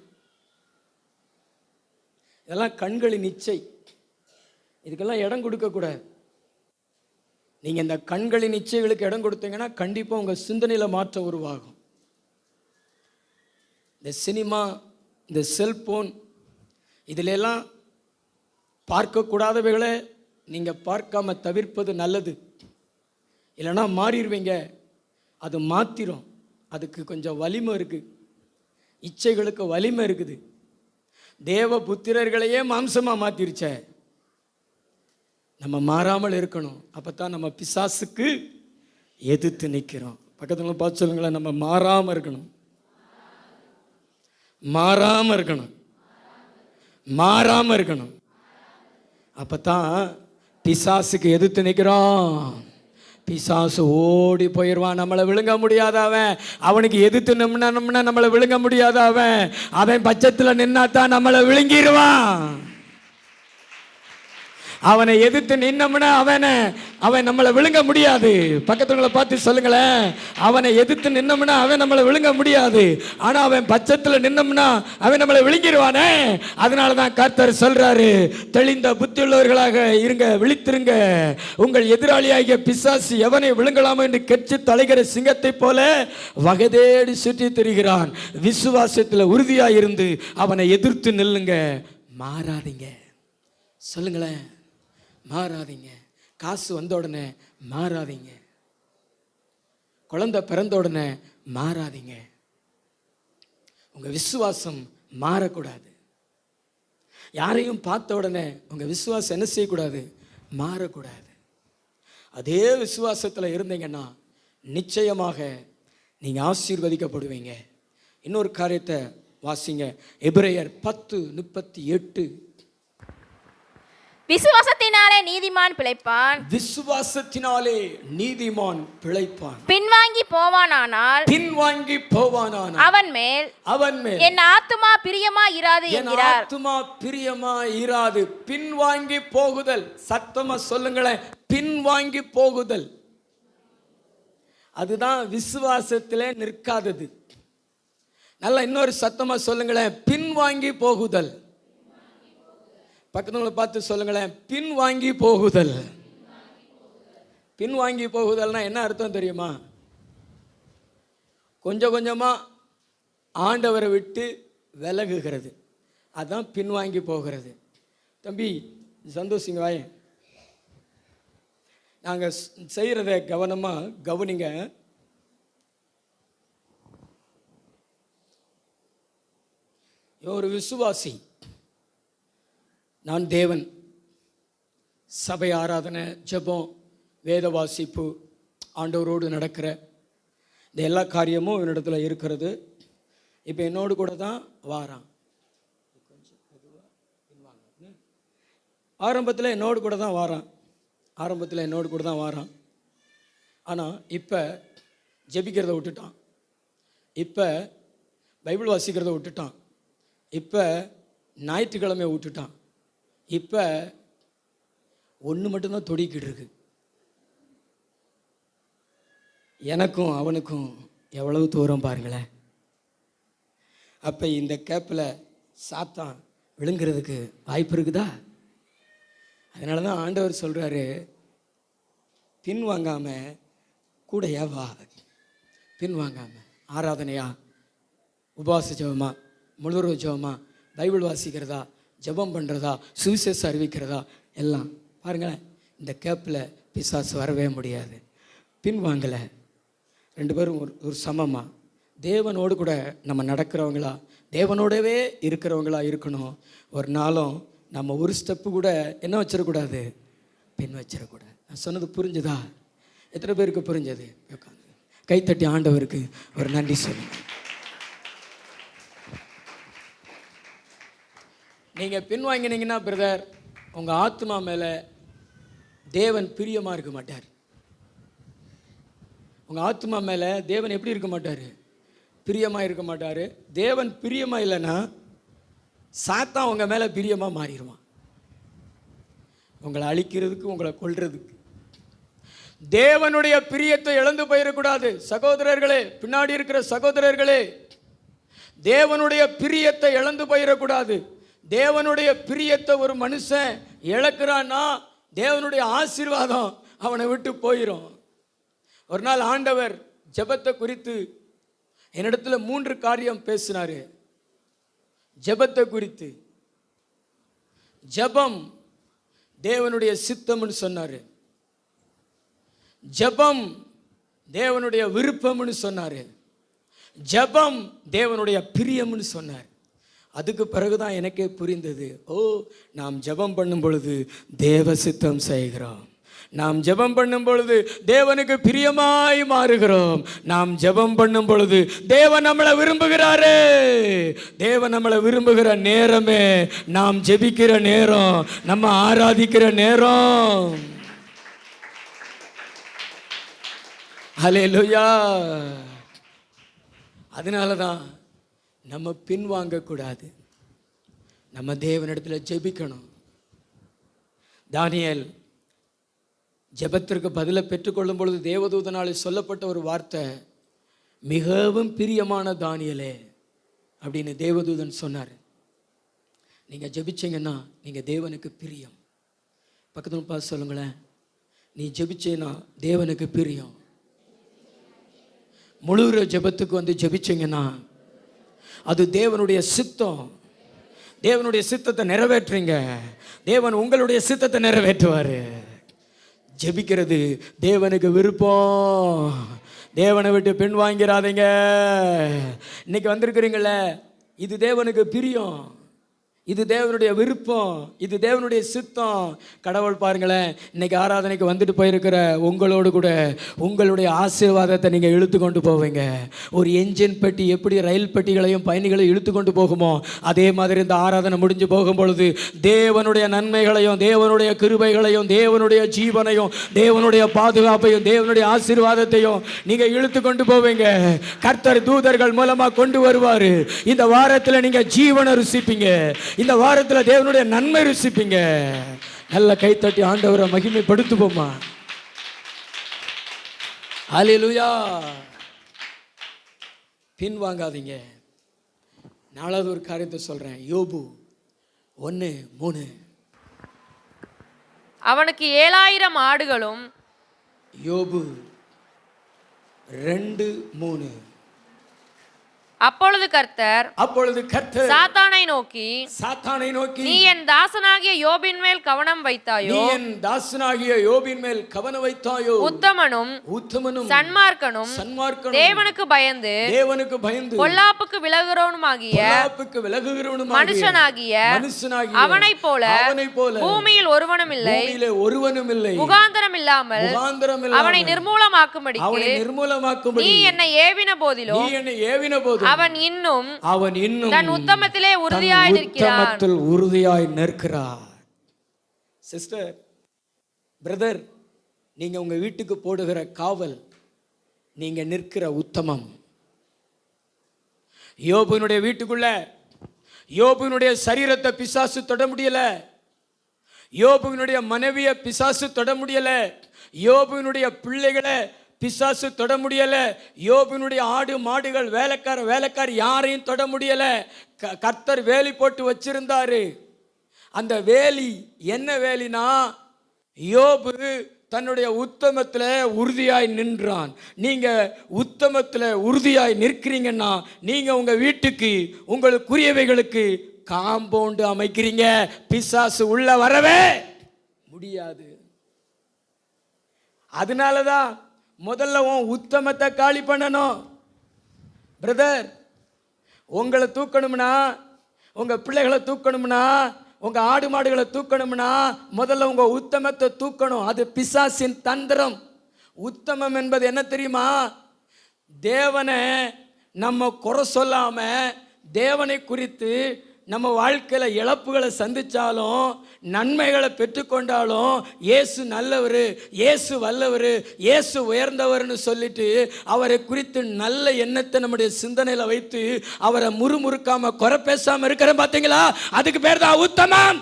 இதெல்லாம் கண்களின் இச்சை. இதுக்கெல்லாம் இடம் கொடுக்கக்கூடாது. நீங்கள் இந்த கண்களின் இச்சைகளுக்கு இடம் கொடுத்தீங்கன்னா கண்டிப்பாக உங்கள் சிந்தனையில் மாற்றம் உருவாகும். இந்த சினிமா, இந்த செல்போன், இதிலெல்லாம் பார்க்கக்கூடாதவைகளை நீங்கள் பார்க்காம தவிர்ப்பது நல்லது. இல்லைன்னா மாறிடுவீங்க. அது மாத்திரும். அதுக்கு கொஞ்சம் வலிமை இருக்குது, இச்சைகளுக்கு வலிமை இருக்குது. தேவ புத்திரர்களையே மாம்சமாக மாற்றிருச்ச. நம்ம மாறாமல் இருக்கணும். அப்போ தான் நம்ம பிசாசுக்கு எதிர்த்து நிற்கிறோம். பக்கத்தில் பார்த்து சொல்லுங்களேன், நம்ம மாறாமல் இருக்கணும், மாறாமல் இருக்கணும், மாறாமல் இருக்கணும். அப்போ தான் பிசாசுக்கு எதிர்த்து நிற்கிறோம். பிசாசு ஓடி போயிடுவான். நம்மளை விழுங்க முடியாத அவனுக்கு எதிர்த்து நின்னா நம்மளை விழுங்க முடியாத அவன் பட்சத்தில் நின்னா தான் நம்மளை விழுங்கிடுவான். அவனை எதிர்த்து நின்னோம்னா அவன் நம்மளை விழுங்க முடியாது. பக்கத்துல பார்த்து சொல்லுங்களேன், அவனை எதிர்த்து நின்னோம்னா அவன் நம்மளை விழுங்க முடியாது. ஆனா அவன் பட்சத்தில் நின்னோம்னா அவன் நம்மளை விழுங்கிடுவானே. அதனால தான் கர்த்தர் சொல்றாரு, தெளிந்த புத்தியுள்ளவர்களாக இருங்க, விழித்திருங்க. உங்கள் எதிராளியாகிய பிசாசு எவனை விழுங்கலாமோ என்று கெச்சு தலைகிற சிங்கத்தை போல வகதேடி சுற்றி திரிகிறான். விசுவாசத்தில் உறுதியாக இருந்து அவனை எதிர்த்து நில்லுங்க. மாறாதீங்க. சொல்லுங்களேன், மாறாதீங்க. காசு வந்த உடனே மாறாதீங்க. குழந்தை பிறந்த உடனே மாறாதீங்க. உங்கள் விசுவாசம் மாறக்கூடாது. யாரையும் பார்த்த உடனே உங்கள் விசுவாசம் என்ன செய்யக்கூடாது? மாறக்கூடாது. அதே விசுவாசத்தில் இருந்தீங்கன்னா நிச்சயமாக நீங்கள் ஆசீர்வதிக்கப்படுவீங்க. இன்னொரு காரியத்தை வாசிங்க, எபிரேயர் 10:38. விசுவாசத்தினாலே நீதிமான் பிழைப்பான். விசுவாசத்தினாலே நீதிமான் பிழைப்பான். பின்வாங்கி போவானானால் அவன் மேல் என் ஆத்துமா பிரியமா இராது என்கிறார். ஆத்துமா பிரியமா இராது. பின்வாங்கி போகுதல். சத்தமா சொல்லுங்களேன், பின்வாங்கி போகுதல். அதுதான் விசுவாசத்திலே நிற்காதது. நல்லா இன்னொரு சத்தமா சொல்லுங்களேன், பின்வாங்கி போகுதல். பக்கத்துல பார்த்து சொல்லுங்களேன், பின்வாங்கி போகுதல். பின்வாங்கி போகுதல்னா என்ன அர்த்தம் தெரியுமா? கொஞ்சம் கொஞ்சமாக ஆண்டவரை விட்டு விலகுகிறது. அதுதான் பின்வாங்கி போகிறது. தம்பி சந்தோஷங்க, வாய, நாங்கள் செய்கிறத கவனமாக கவனிங்க. ஒரு விசுவாசி, நான் தேவன், சபை ஆராதனை, ஜெபம், வேத வாசிப்பு, ஆண்டவரோடு நடக்கிற இந்த எல்லா காரியமும் என்னிடத்துல இருக்கிறது. இப்போ என்னோடு கூட தான் வாரான். ஆரம்பத்தில் என்னோடு கூட தான் வாரான். ஆனால் இப்போ ஜெபிக்கிறத விட்டுட்டான். இப்போ பைபிள் வாசிக்கிறத விட்டுட்டான். இப்போ ஞாயிற்றுக்கிழமை விட்டுட்டான். இப்போ ஒன்று மட்டும்தான் தொடிக்கிட்டு இருக்கு. எனக்கும் அவனுக்கும் எவ்வளவு தூரம் பாருங்களேன். அப்போ இந்த கேப்பில் சாத்தான் விழுங்கிறதுக்கு வாய்ப்பு இருக்குதா? அதனால தான் ஆண்டவர் சொல்கிறாரு, பின்வாங்காமல் கூடையா வா. பின்வாங்காமல் ஆராதனையா, உபவாச ஜெபமா, முழுவதும் ஜெபமா, பைபிள் வாசிக்கிறதா, ஜெபம் பண்ணுறதா, சுவிசேஷம் அறிவிக்கிறதா, எல்லாம் பாருங்களேன். இந்த கேப்பில் பிசாசு வரவே முடியாது. பின்வாங்கலை. ரெண்டு பேரும் ஒரு சமமாக தேவனோடு கூட நம்ம நடக்கிறவங்களா, தேவனோடவே இருக்கிறவங்களா இருக்கணும். ஒரு நாளும் நம்ம ஒரு ஸ்டெப்பு கூட என்ன வச்சிடக்கூடாது? பின் வச்சிடக்கூடாது. நான் சொன்னது புரிஞ்சுதா? எத்தனை பேருக்கு புரிஞ்சது? உட்காந்து கைத்தட்டி ஆண்டவருக்கு ஒரு நன்றி சொல்லுங்கள். நீங்கள் பின்வாங்கினீங்கன்னா பிரதர், உங்கள் ஆத்மா மேலே தேவன் பிரியமாக இருக்க மாட்டார். உங்கள் ஆத்மா மேலே தேவன் எப்படி இருக்க மாட்டார்? பிரியமாக இருக்க மாட்டார். தேவன் பிரியமாக இல்லைன்னா சாத்தான் உங்கள் மேலே பிரியமாக மாறிடுவான், உங்களை அழிக்கிறதுக்கு, உங்களை கொல்றதுக்கு. தேவனுடைய பிரியத்தை இழந்து போயிடக்கூடாது சகோதரர்களே. பின்னாடி இருக்கிற சகோதரர்களே, தேவனுடைய பிரியத்தை இழந்து போயிடக்கூடாது. தேவனுடைய பிரியத்தை ஒரு மனுஷன் இழக்கிறான்னா தேவனுடைய ஆசீர்வாதம் அவனை விட்டு போயிடும். ஒரு நாள் ஆண்டவர் ஜெபத்தை குறித்து என்னிடத்துல 3 காரியம் பேசினாரு. ஜெபத்தை குறித்து, ஜெபம் தேவனுடைய சித்தம்னு சொன்னாரு, ஜெபம் தேவனுடைய விருப்பம்னு சொன்னாரு, ஜெபம் தேவனுடைய பிரியம்னு சொன்னார். அதுக்கு பிறகுதான் எனக்கே புரிந்தது, ஓ, நாம் ஜெபம் பண்ணும் பொழுது தேவ சித்தம் செய்கிறோம். நாம் ஜெபம் பண்ணும் பொழுது தேவனுக்கு பிரியமாய் மாறுகிறோம். நாம் ஜெபம் பண்ணும் பொழுது தேவன் நம்மளை விரும்புகிறாரே. தேவன் நம்மளை விரும்புகிற நேரமே நாம் ஜெபிக்கிற நேரம், நம்ம ஆராதிக்கிற நேரம். ஹல்லேலூயா. அதனால தான் நம்ம பின்வாங்கக்கூடாது, நம்ம தேவனிடத்தில் ஜெபிக்கணும். தானியேல் ஜெபத்திற்கு பதிலை பெற்றுக்கொள்ளும் பொழுது தேவதூதனாலே சொல்லப்பட்ட ஒரு வார்த்தை, மிகவும் பிரியமான தானியேலே அப்படின்னு தேவதூதன் சொன்னார். நீங்கள் ஜெபிச்சீங்கன்னா நீங்கள் தேவனுக்கு பிரியம். பக்கத்தில் பார்த்து சொல்லுங்களேன், நீ ஜெபிச்சேன்னா தேவனுக்கு பிரியம். முழு ஜெபத்துக்கு வந்து ஜெபிச்சீங்கன்னா அது தேவனுடைய சித்தம். தேவனுடைய சித்தத்தை நிறைவேற்றுங்க, தேவன் உங்களுடைய சித்தத்தை நிறைவேற்றுவார். ஜெபிக்கிறது தேவனுக்கு விருப்பம். தேவனை விட்டு பின்வாங்கிறாதீங்க. இன்னைக்கு வந்திருக்கிறீங்கள, இது தேவனுக்கு பிரியம், இது தேவனுடைய விருப்பம், இது தேவனுடைய சித்தம். கடவுள் பாருங்களேன், இன்னைக்கு ஆராதனைக்கு வந்துட்டு போயிருக்கிற உங்களோடு கூட உங்களுடைய ஆசீர்வாதத்தை நீங்கள் இழுத்து கொண்டு போவீங்க. ஒரு என்ஜின் பெட்டி எப்படி ரயில் பெட்டிகளையும் பயணிகளையும் இழுத்து கொண்டு போகுமோ, அதே மாதிரி இந்த ஆராதனை முடிஞ்சு போகும் பொழுது தேவனுடைய நன்மைகளையும், தேவனுடைய கிருபைகளையும், தேவனுடைய ஜீவனையும், தேவனுடைய பாதுகாப்பையும், தேவனுடைய ஆசீர்வாதத்தையும் நீங்கள் இழுத்து கொண்டு போவீங்க. கர்த்தர் தூதர்கள் மூலமாக கொண்டு வருவார். இந்த வாரத்தில் நீங்கள் ஜீவனை ருசிப்பீங்க, இந்த வாரத்தில் தேவனுடைய நன்மை ருசிப்பீங்க. நல்ல கைத்தட்டி ஆண்டவரை மகிமைப்படுத்துவோமா? ஹல்லேலூயா. பின்வாங்காதீங்க. 4வது ஒரு காரியத்தை சொல்றேன். யோபு 1:3. அவனுக்கு 7000 ஆடுகளும். யோபு 2:3. அப்பொழுது கர்த்தர் சாத்தானை நோக்கி, நீ என் தாசனாகிய யோபின் மேல் கவனம் வைத்தாயோ, உத்தமனும் சன்மார்க்கனும் தேவனுக்கு பயந்து பொல்லாப்புக்கு விலகுகிறவனுமாகிய மனுஷனாகிய அவனைப் போல பூமியில் ஒருவனும் இல்லை, முகாந்தரம் இல்லாமல் அவனை நிர்மூலமாக்கும்படிக்கு நீ என்னை ஏவின போதிலும் அவன் இன்னும் தன் உத்தமத்திலே உறுதியாய் நிற்கிறார். சிஸ்டர், பிரதர், நீங்க உங்க வீட்டுக்கு போடுகிற காவல், நீங்க நிற்கிற உத்தமம். யோபுனுடைய வீட்டுக்குள்ள யோபுனுடைய சரீரத்தை பிசாசு தொட முடியல, யோபுனுடைய மனைவியை பிசாசு தொட முடியல, யோபுனுடைய பிள்ளைகளை பிசாசு தொட முடியல, யோபினுடைய ஆடு மாடுகள் வேலைக்கார யாரையும் தொட முடியல. கர்த்தர் வேலி போட்டு வச்சிருந்தாரு. அந்த வேலி என்ன வேலினா, யோபு தன்னுடைய உத்தமத்தில் உறுதியாய் நின்றான். நீங்க உத்தமத்தில் உறுதியாய் நிற்கிறீங்கன்னா நீங்க உங்க வீட்டுக்கு உங்களுக்குரியவைகளுக்கு காம்பவுண்டு அமைக்கிறீங்க. பிசாசு உள்ள வரவே முடியாது. அதனாலதான் முதல்ல உன் உத்தமத்தை காலி பண்ணணும். பிரதர், உங்களை தூக்கணும்னா, உங்க பிள்ளைகளை தூக்கணும்னா, உங்க ஆடு மாடுகளை தூக்கணும்னா முதல்ல உங்க உத்தமத்தை தூக்கணும். அது பிசாசின் தந்திரம். உத்தமம் என்பது என்ன தெரியுமா? தேவனை நம்ம குறை சொல்லாம, தேவனை குறித்து நம்ம வாழ்க்கையில் இழப்புகளை சந்தித்தாலும் நன்மைகளை பெற்றுக்கொண்டாலும் இயேசு நல்லவர், இயேசு வல்லவர், இயேசு உயர்ந்தவர்னு சொல்லிட்டு அவரை குறித்து நல்ல எண்ணத்தை நம்முடைய சிந்தனையில் வைத்து அவரை முறுமுறுக்காம குறை பேசாமல் இருக்கிறேன் பார்த்தீங்களா, அதுக்கு பேர் தான் உத்தமம்.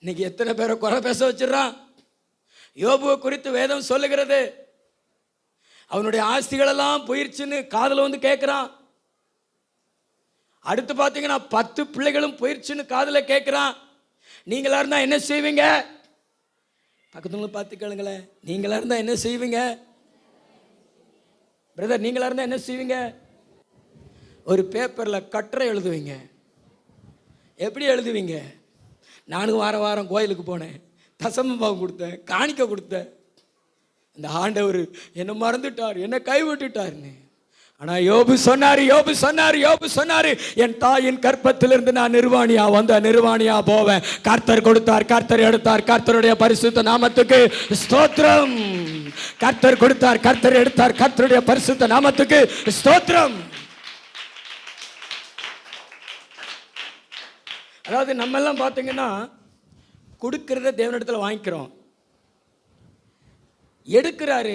இன்னைக்கு எத்தனை பேரை குறை பேச வச்சிடறான். யோபுவை குறித்து வேதம் சொல்லுகிறது, அவனுடைய ஆஸ்திகளெல்லாம் போயிடுச்சுன்னு காதில் வந்து கேட்குறான். அடுத்து பார்த்தீங்கன்னா 10 பிள்ளைகளும் போயிடுச்சுன்னு காதில் கேட்குறான். நீங்களா இருந்தால் என்ன செய்வீங்க? பக்கத்துல பார்த்து கேளுங்களேன், நீங்களா இருந்தால் என்ன செய்வீங்க? பிரதர், நீங்களா இருந்தால் என்ன செய்வீங்க? ஒரு பேப்பரில் கட்டுரை எழுதுவீங்க. எப்படி எழுதுவீங்க? நானும் வாரம் வாரம் கோயிலுக்கு போனேன், தசம பாகம் கொடுத்தேன், காணிக்க கொடுத்தேன், இந்த ஆண்டவர் என்னை மறந்துட்டார், என்னை கைவிட்டுட்டார்னு. ஆனால் யோபு சொன்னார், என் தாயின் கற்பத்திலிருந்து நான் நிர்வாணியா வந்த நிர்வாணியா போவேன். கர்த்தர் கொடுத்தார், கர்த்தர் எடுத்தார், கர்த்தருடைய பரிசுத்த நாமத்துக்கு ஸ்தோத்திரம். கர்த்தர் கொடுத்தார், கர்த்தர் எடுத்தார், கர்த்தருடைய பரிசுத்த நாமத்துக்கு ஸ்தோத்திரம். அதாவது நம்ம எல்லாம் பார்த்தீங்கன்னா கொடுக்கறத தேவனிடத்தில் வாங்கிக்கிறோம், எடுக்கிறாரு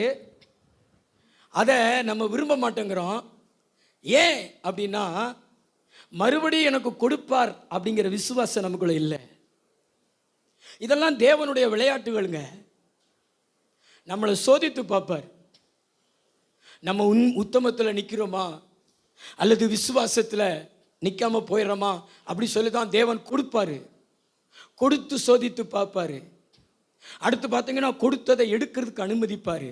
அதை நம்ம விரும்ப மாட்டேங்கிறோம். ஏன் அப்படின்னா மறுபடியும் எனக்கு கொடுப்பார் அப்படிங்கிற விசுவாசம் நமக்குள்ள இல்லை. இதெல்லாம் தேவனுடைய விளையாட்டுகளுங்க. நம்மளை சோதித்து பார்ப்பார், நம்ம உத்தமத்தில் நிற்கிறோமா அல்லது விசுவாசத்தில் நிற்காம போயிடுறோமா அப்படி சொல்லி தான் தேவன் கொடுப்பாரு. கொடுத்து சோதித்து பார்ப்பாரு. அடுத்து பார்த்தீங்கன்னா கொடுத்ததை எடுக்கிறதுக்கு அனுமதிப்பார்.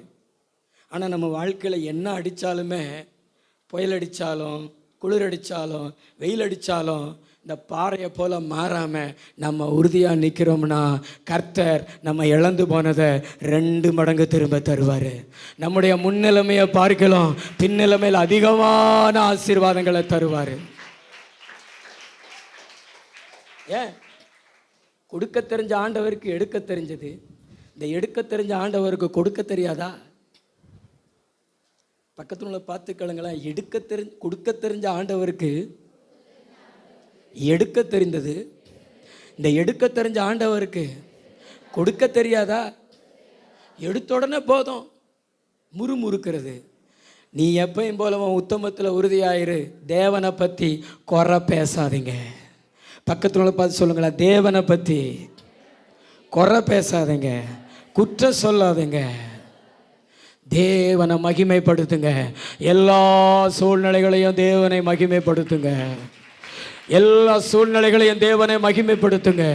ஆனால் நம்ம வாழ்க்கையில் என்ன அடித்தாலுமே, புயல் அடித்தாலும் குளிர் அடித்தாலும் வெயில் அடித்தாலும் இந்த பாறையை போல் மாறாமல் நம்ம உறுதியாக நிற்கிறோம்னா கர்த்தர் நம்ம இழந்து போனதை 2 மடங்கு திரும்ப தருவார். நம்முடைய முன்னிலைமையை பார்க்கலாம், பின்னிலைமையில் அதிகமான ஆசீர்வாதங்களை தருவார். ஏன்? கொடுக்க தெரிஞ்ச ஆண்டவருக்கு எடுக்க தெரிஞ்சது, இந்த எடுக்க தெரிஞ்ச ஆண்டவருக்கு கொடுக்க தெரியாதா? பக்கத்தில் உள்ள பார்த்துக்கலுங்களேன், கொடுக்க தெரிஞ்ச ஆண்டவருக்கு எடுக்க தெரிந்தது, இந்த எடுக்க தெரிஞ்ச ஆண்டவருக்கு கொடுக்க தெரியாதா? எடுத்த உடனே போதும் முறுமுறுக்கிறது. நீ எப்பயும் போலவும் உத்தமத்தில் உறுதியாயிரு, தேவனை பற்றி குறை பேசாதீங்க. பக்கத்தில் உள்ள பார்த்து சொல்லுங்களேன், தேவனை பற்றி குறை பேசாதீங்க, குற்றம் சொல்லாதீங்க, தேவனை மகிமைப்படுத்துங்க. எல்லா சூழ்நிலைகளையும் தேவனை மகிமைப்படுத்துங்க. எல்லா சூழ்நிலைகளையும் தேவனை மகிமைப்படுத்துங்க.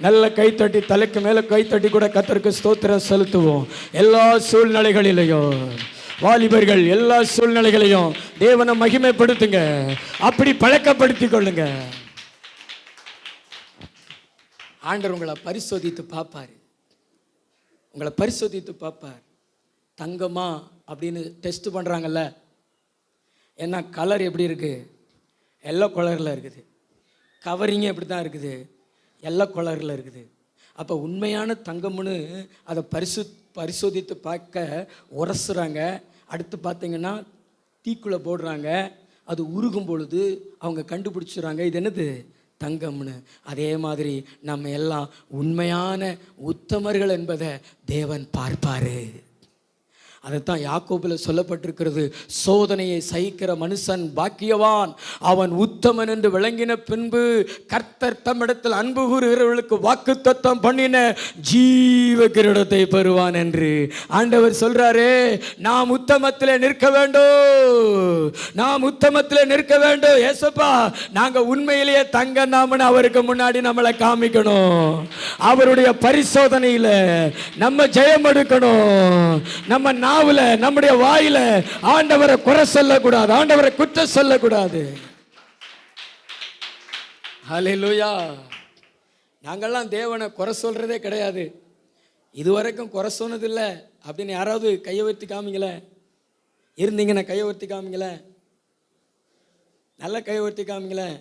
நல்ல கைத்தட்டி, தலைக்கு மேலே கைத்தட்டி கூட கர்த்தருக்கு ஸ்தோத்திரம் செலுத்துவோம். எல்லா சூழ்நிலைகளிலையும் வாலிபர்கள் எல்லா சூழ்நிலைகளையும் தேவனை மகிமைப்படுத்துங்க. அப்படி பழக்கப்படுத்தி கொள்ளுங்க. ஆண்டவர் உங்களை பரிசோதித்து பார்ப்பார். உங்களை பரிசோதித்து பார்ப்பார். தங்கமா அப்படின்னு டெஸ்ட் பண்ணுறாங்கல்ல, ஏன்னா கலர் எப்படி இருக்குது? எல்லோ கலரில் இருக்குது. கவரிங்க எப்படி தான் இருக்குது? எல்லோ கலரில் இருக்குது. அப்போ உண்மையான தங்கம்னு அதை பரிசோதித்து பார்க்க உரசுறாங்க. அடுத்து பார்த்தீங்கன்னா தீக்குள்ளே போடுறாங்க. அது உருகும் பொழுது அவங்க கண்டுபிடிச்சிடுறாங்க இது என்னது? தங்கம்னு. அதே மாதிரி நம்ம எல்லாம் உண்மையான உத்தமர்கள் என்பதை தேவன் பார்ப்பார். அதைத்தான் யாக்கோபில் சொல்லப்பட்டிருக்கிறது, சோதனையை சகிக்கிற மனுஷன் பாக்கியவான், அவன் உத்தமன் என்று விளங்கின பின்பு கர்த்தர் தம்மிடத்தில் அன்பு கூறுகிறவர்களுக்கு வாக்குத்தத்தம் பண்ணின ஜீவ கிரீடத்தை பெறுவான் என்று ஆண்டவர் சொல்றாரு. நாம் உத்தமத்தில் நிற்க வேண்டும், நாம் உத்தமத்தில் நிற்க வேண்டும். ஏசப்பா, நாங்கள் உண்மையிலேயே தங்க நாமன்னு அவருக்கு முன்னாடி நம்மளை காமிக்கணும். அவருடைய பரிசோதனையில் நம்ம ஜெயம் எடுக்கணும். நம்ம நாவுல, நம்முடைய வாயில ஆண்டவரை குறை சொல்லக்கூடாது, ஆண்டவரை குற்றம் சொல்லக்கூடாது. ஹல்லேலூயா. நாங்கள்லாம் தேவனை குறை சொல்றதே கிடையாது, இதுவரைக்கும் குறை சொன்னதில்லை அப்படின்னு யாராவது கையை உயர்த்தி காமிங்களேன். இருந்தீங்கன்னா கையை உயர்த்தி காமிங்களேன், நல்ல கையை உயர்த்தி காமிங்களேன்.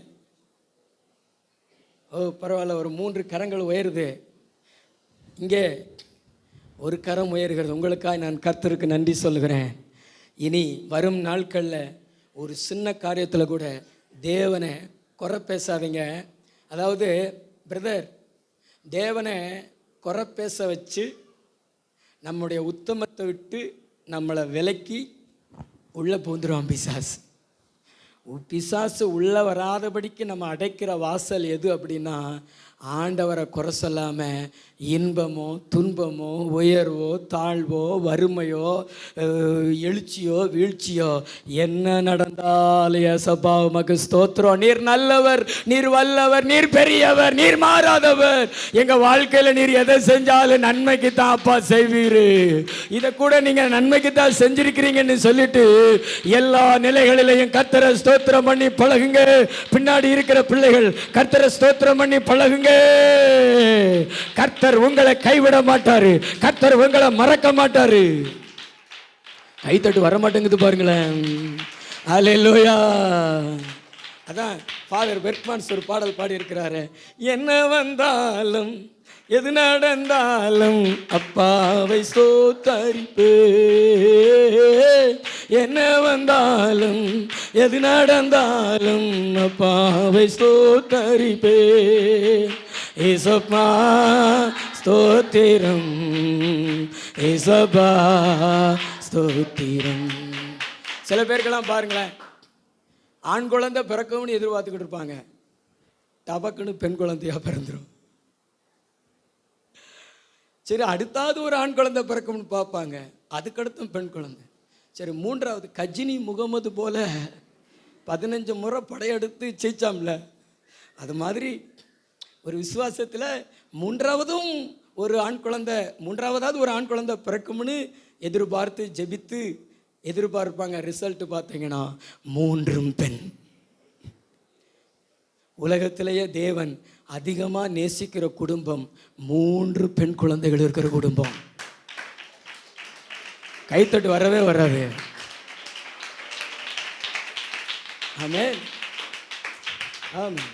ஓ பரவாயில்ல, ஒரு 3 கரங்கள் உயருது. இங்கே ஒரு கரம் உயர்கிறது. உங்களுக்காக நான் கர்த்தருக்கு நன்றி சொல்லுகிறேன். இனி வரும் நாட்களில் ஒரு சின்ன காரியத்தில் கூட தேவனை குறை பேசாதீங்க. அதாவது பிரதர், தேவனை குறை பேச வச்சு நம்முடைய உத்தமத்தை விட்டு நம்மளை விலக்கி உள்ளே பூந்துருவான் பிசாசு. பிசாசு உள்ளே வராதபடிக்கு நம்ம அடைக்கிற வாசல் எது அப்படின்னா, ஆண்டவரை குறை சொல்லாமல் இன்பமோ துன்பமோ உயர்வோ தாழ்வோ வறுமையோ எழுச்சியோ வீழ்ச்சியோ என்ன நடந்தாலும் ஏசப்பா உமக்கு ஸ்தோத்திரம், நீர் நல்லவர், நீர் வல்லவர், நீர் பெரியவர், நீர் மாறாதவர், எங்கள் வாழ்க்கையில் நீர் எதை செஞ்சாலும் நன்மைக்கு தான் அப்பா செய்வீர், இதை கூட நீங்கள் நன்மைக்கு தான் செஞ்சிருக்கிறீங்கன்னு சொல்லிட்டு எல்லா நிலைகளிலையும் கர்த்தரை ஸ்தோத்திரம் பண்ணி பழகுங்க. பின்னாடி இருக்கிற பிள்ளைகள் கர்த்தரை ஸ்தோத்திரம் பண்ணி பழகுங்க. கர்த்தர் உங்களை கைவிட மாட்டாரு, கர்த்தர் உங்களை மறக்க மாட்டாரு. கைத்தட்டு வர மாட்டேங்குது பாருங்களேன். அல்லேலூயா. அதான் ஃபாதர் பெர்க்மன்ஸ் ஒரு பாடல் பாடி இருக்கிறாரு, என்ன வந்தாலும் எது நடந்தாலும் அப்பாவை ஸ்தோத்தரிப்பே, என்ன வந்தாலும் எது நடந்தாலும் அப்பாவை ஸ்தோத்தரிப்பே, ஏசப்பா ஸ்தோத்திரம், ஏசப்பா ஸ்தோத்திரம். சில பேருக்கெல்லாம் பாருங்களேன், ஆண் குழந்தை பிறக்கும்னு எதிர்பார்த்துக்கிட்டு இருப்பாங்க, டபக்குன்னு பெண் குழந்தையா பிறந்துடும். சரி, அடுத்தாவது ஒரு ஆண் குழந்தை பிறக்கும்னு பார்ப்பாங்க, அதுக்கடுத்தும் பெண் குழந்தை. சரி, மூன்றாவது கஜினி முகமது போல 15 முறை படையெடுத்து ஜெயிச்சாம்ல, அது மாதிரி ஒரு விசுவாசத்தில் மூன்றாவதும் ஒரு ஆண் குழந்தை, மூன்றாவதாவது ஒரு ஆண் குழந்தை பிறக்கும்னு எதிர்பார்த்து ஜெபித்து எதிர்பார்ப்பாங்க. ரிசல்ட் பார்த்தீங்கன்னா 3 பெண். உலகத்திலேயே தேவன் அதிகமாக நேசிக்கிற குடும்பம் 3 பெண் குழந்தைகள் இருக்கிற குடும்பம். கைத்தட்டு வரவே வராது. ஆமென். ஆமாம்,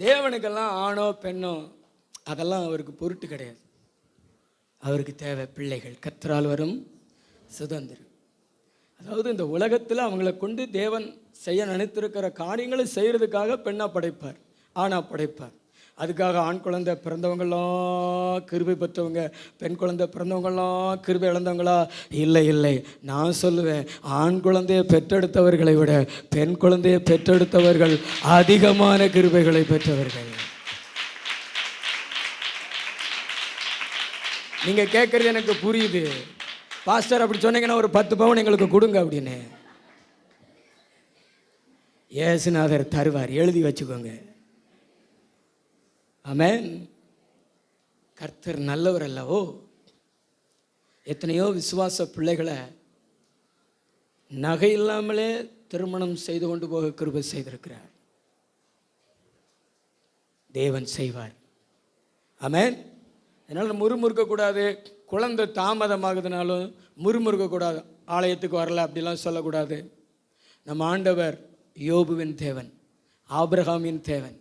தேவனுக்கெல்லாம் ஆணோ பெண்ணோ அதெல்லாம் அவருக்கு பொருட்டு கிடையாது. அவருக்கு தேவை பிள்ளைகள், கர்த்தரால் வரும் சுதந்திரம். அதாவது இந்த உலகத்தில் அவங்கள கொண்டு தேவன் செய்ய நினைத்திருக்கிற காரியங்களை செய்கிறதுக்காக பெண்ணாக படைப்பார், ஆணாக படைப்பார். அதுக்காக ஆண் குழந்தை பிறந்தவங்களாம் கிருபை பெற்றவங்க, பெண் குழந்தை பிறந்தவங்களாம் கிருபை இழந்தவங்களா? இல்லை இல்லை. நான் சொல்லுவேன், ஆண் குழந்தையை பெற்றெடுத்தவர்களை விட பெண் குழந்தையை பெற்றெடுத்தவர்கள் அதிகமான கிருபைகளை பெற்றவர்கள். நீங்கள் கேட்குறது எனக்கு புரியுது. பாஸ்டர் அப்படி சொன்னீங்கன்னா ஒரு 10 பவுன் எங்களுக்கு கொடுங்க அப்படின்னு. ஏசுநாதர் தருவார், எழுதி வச்சுக்கோங்க. ஆமென். கர்த்தர் நல்லவர் அல்லவோ. எத்தனையோ விசுவாச பிள்ளைகளை நகை இல்லாமலே திருமணம் செய்து கொண்டு போக கிருபை செய்திருக்கிறார். தேவன் செய்வார். ஆமென். அதனால் முறுமுறுக்கக்கூடாது. குழந்தை தாமதமாகுதுனாலும் முறுமுறுக்கக்கூடாது. ஆலயத்துக்கு வரல அப்படிலாம் சொல்லக்கூடாது. நம்ம ஆண்டவர் யோபுவின் தேவன், ஆபிரகாமின் தேவன்.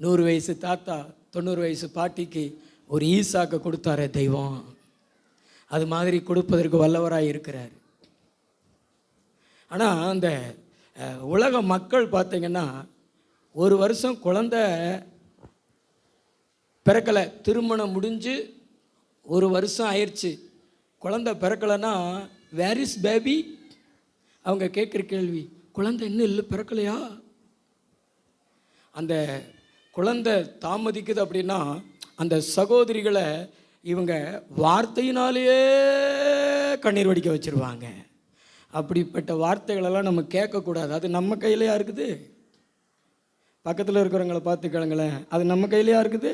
100 வயசு தாத்தா 90 வயசு பாட்டிக்கு ஒரு ஈசாக்க கொடுத்தாரே தெய்வம், அது மாதிரி கொடுப்பதற்கு வல்லவராக இருக்கிறார். ஆனால் அந்த உலக மக்கள் பார்த்திங்கன்னா, ஒரு வருஷம் குழந்தை பிறக்கலை, திருமணம் முடிஞ்சு 1 வருஷம் ஆயிடுச்சு, குழந்தை பிறக்கலைன்னா வேர் இஸ் பேபி? அவங்க கேட்குற கேள்வி, குழந்தை இன்னும் இல்லை, பிறக்கலையா? அந்த குழந்தை தாமதிக்குது அப்படின்னா அந்த சகோதரிகளை இவங்க வார்த்தையினாலேயே கண்ணீர் வடிக்க வச்சுருவாங்க. அப்படிப்பட்ட வார்த்தைகளெல்லாம் நம்ம கேட்கக்கூடாது. அது நம்ம கையிலையா இருக்குது? பக்கத்தில் இருக்கிறவங்கள பார்த்து கேளுங்களேன், அது நம்ம கையிலையா இருக்குது?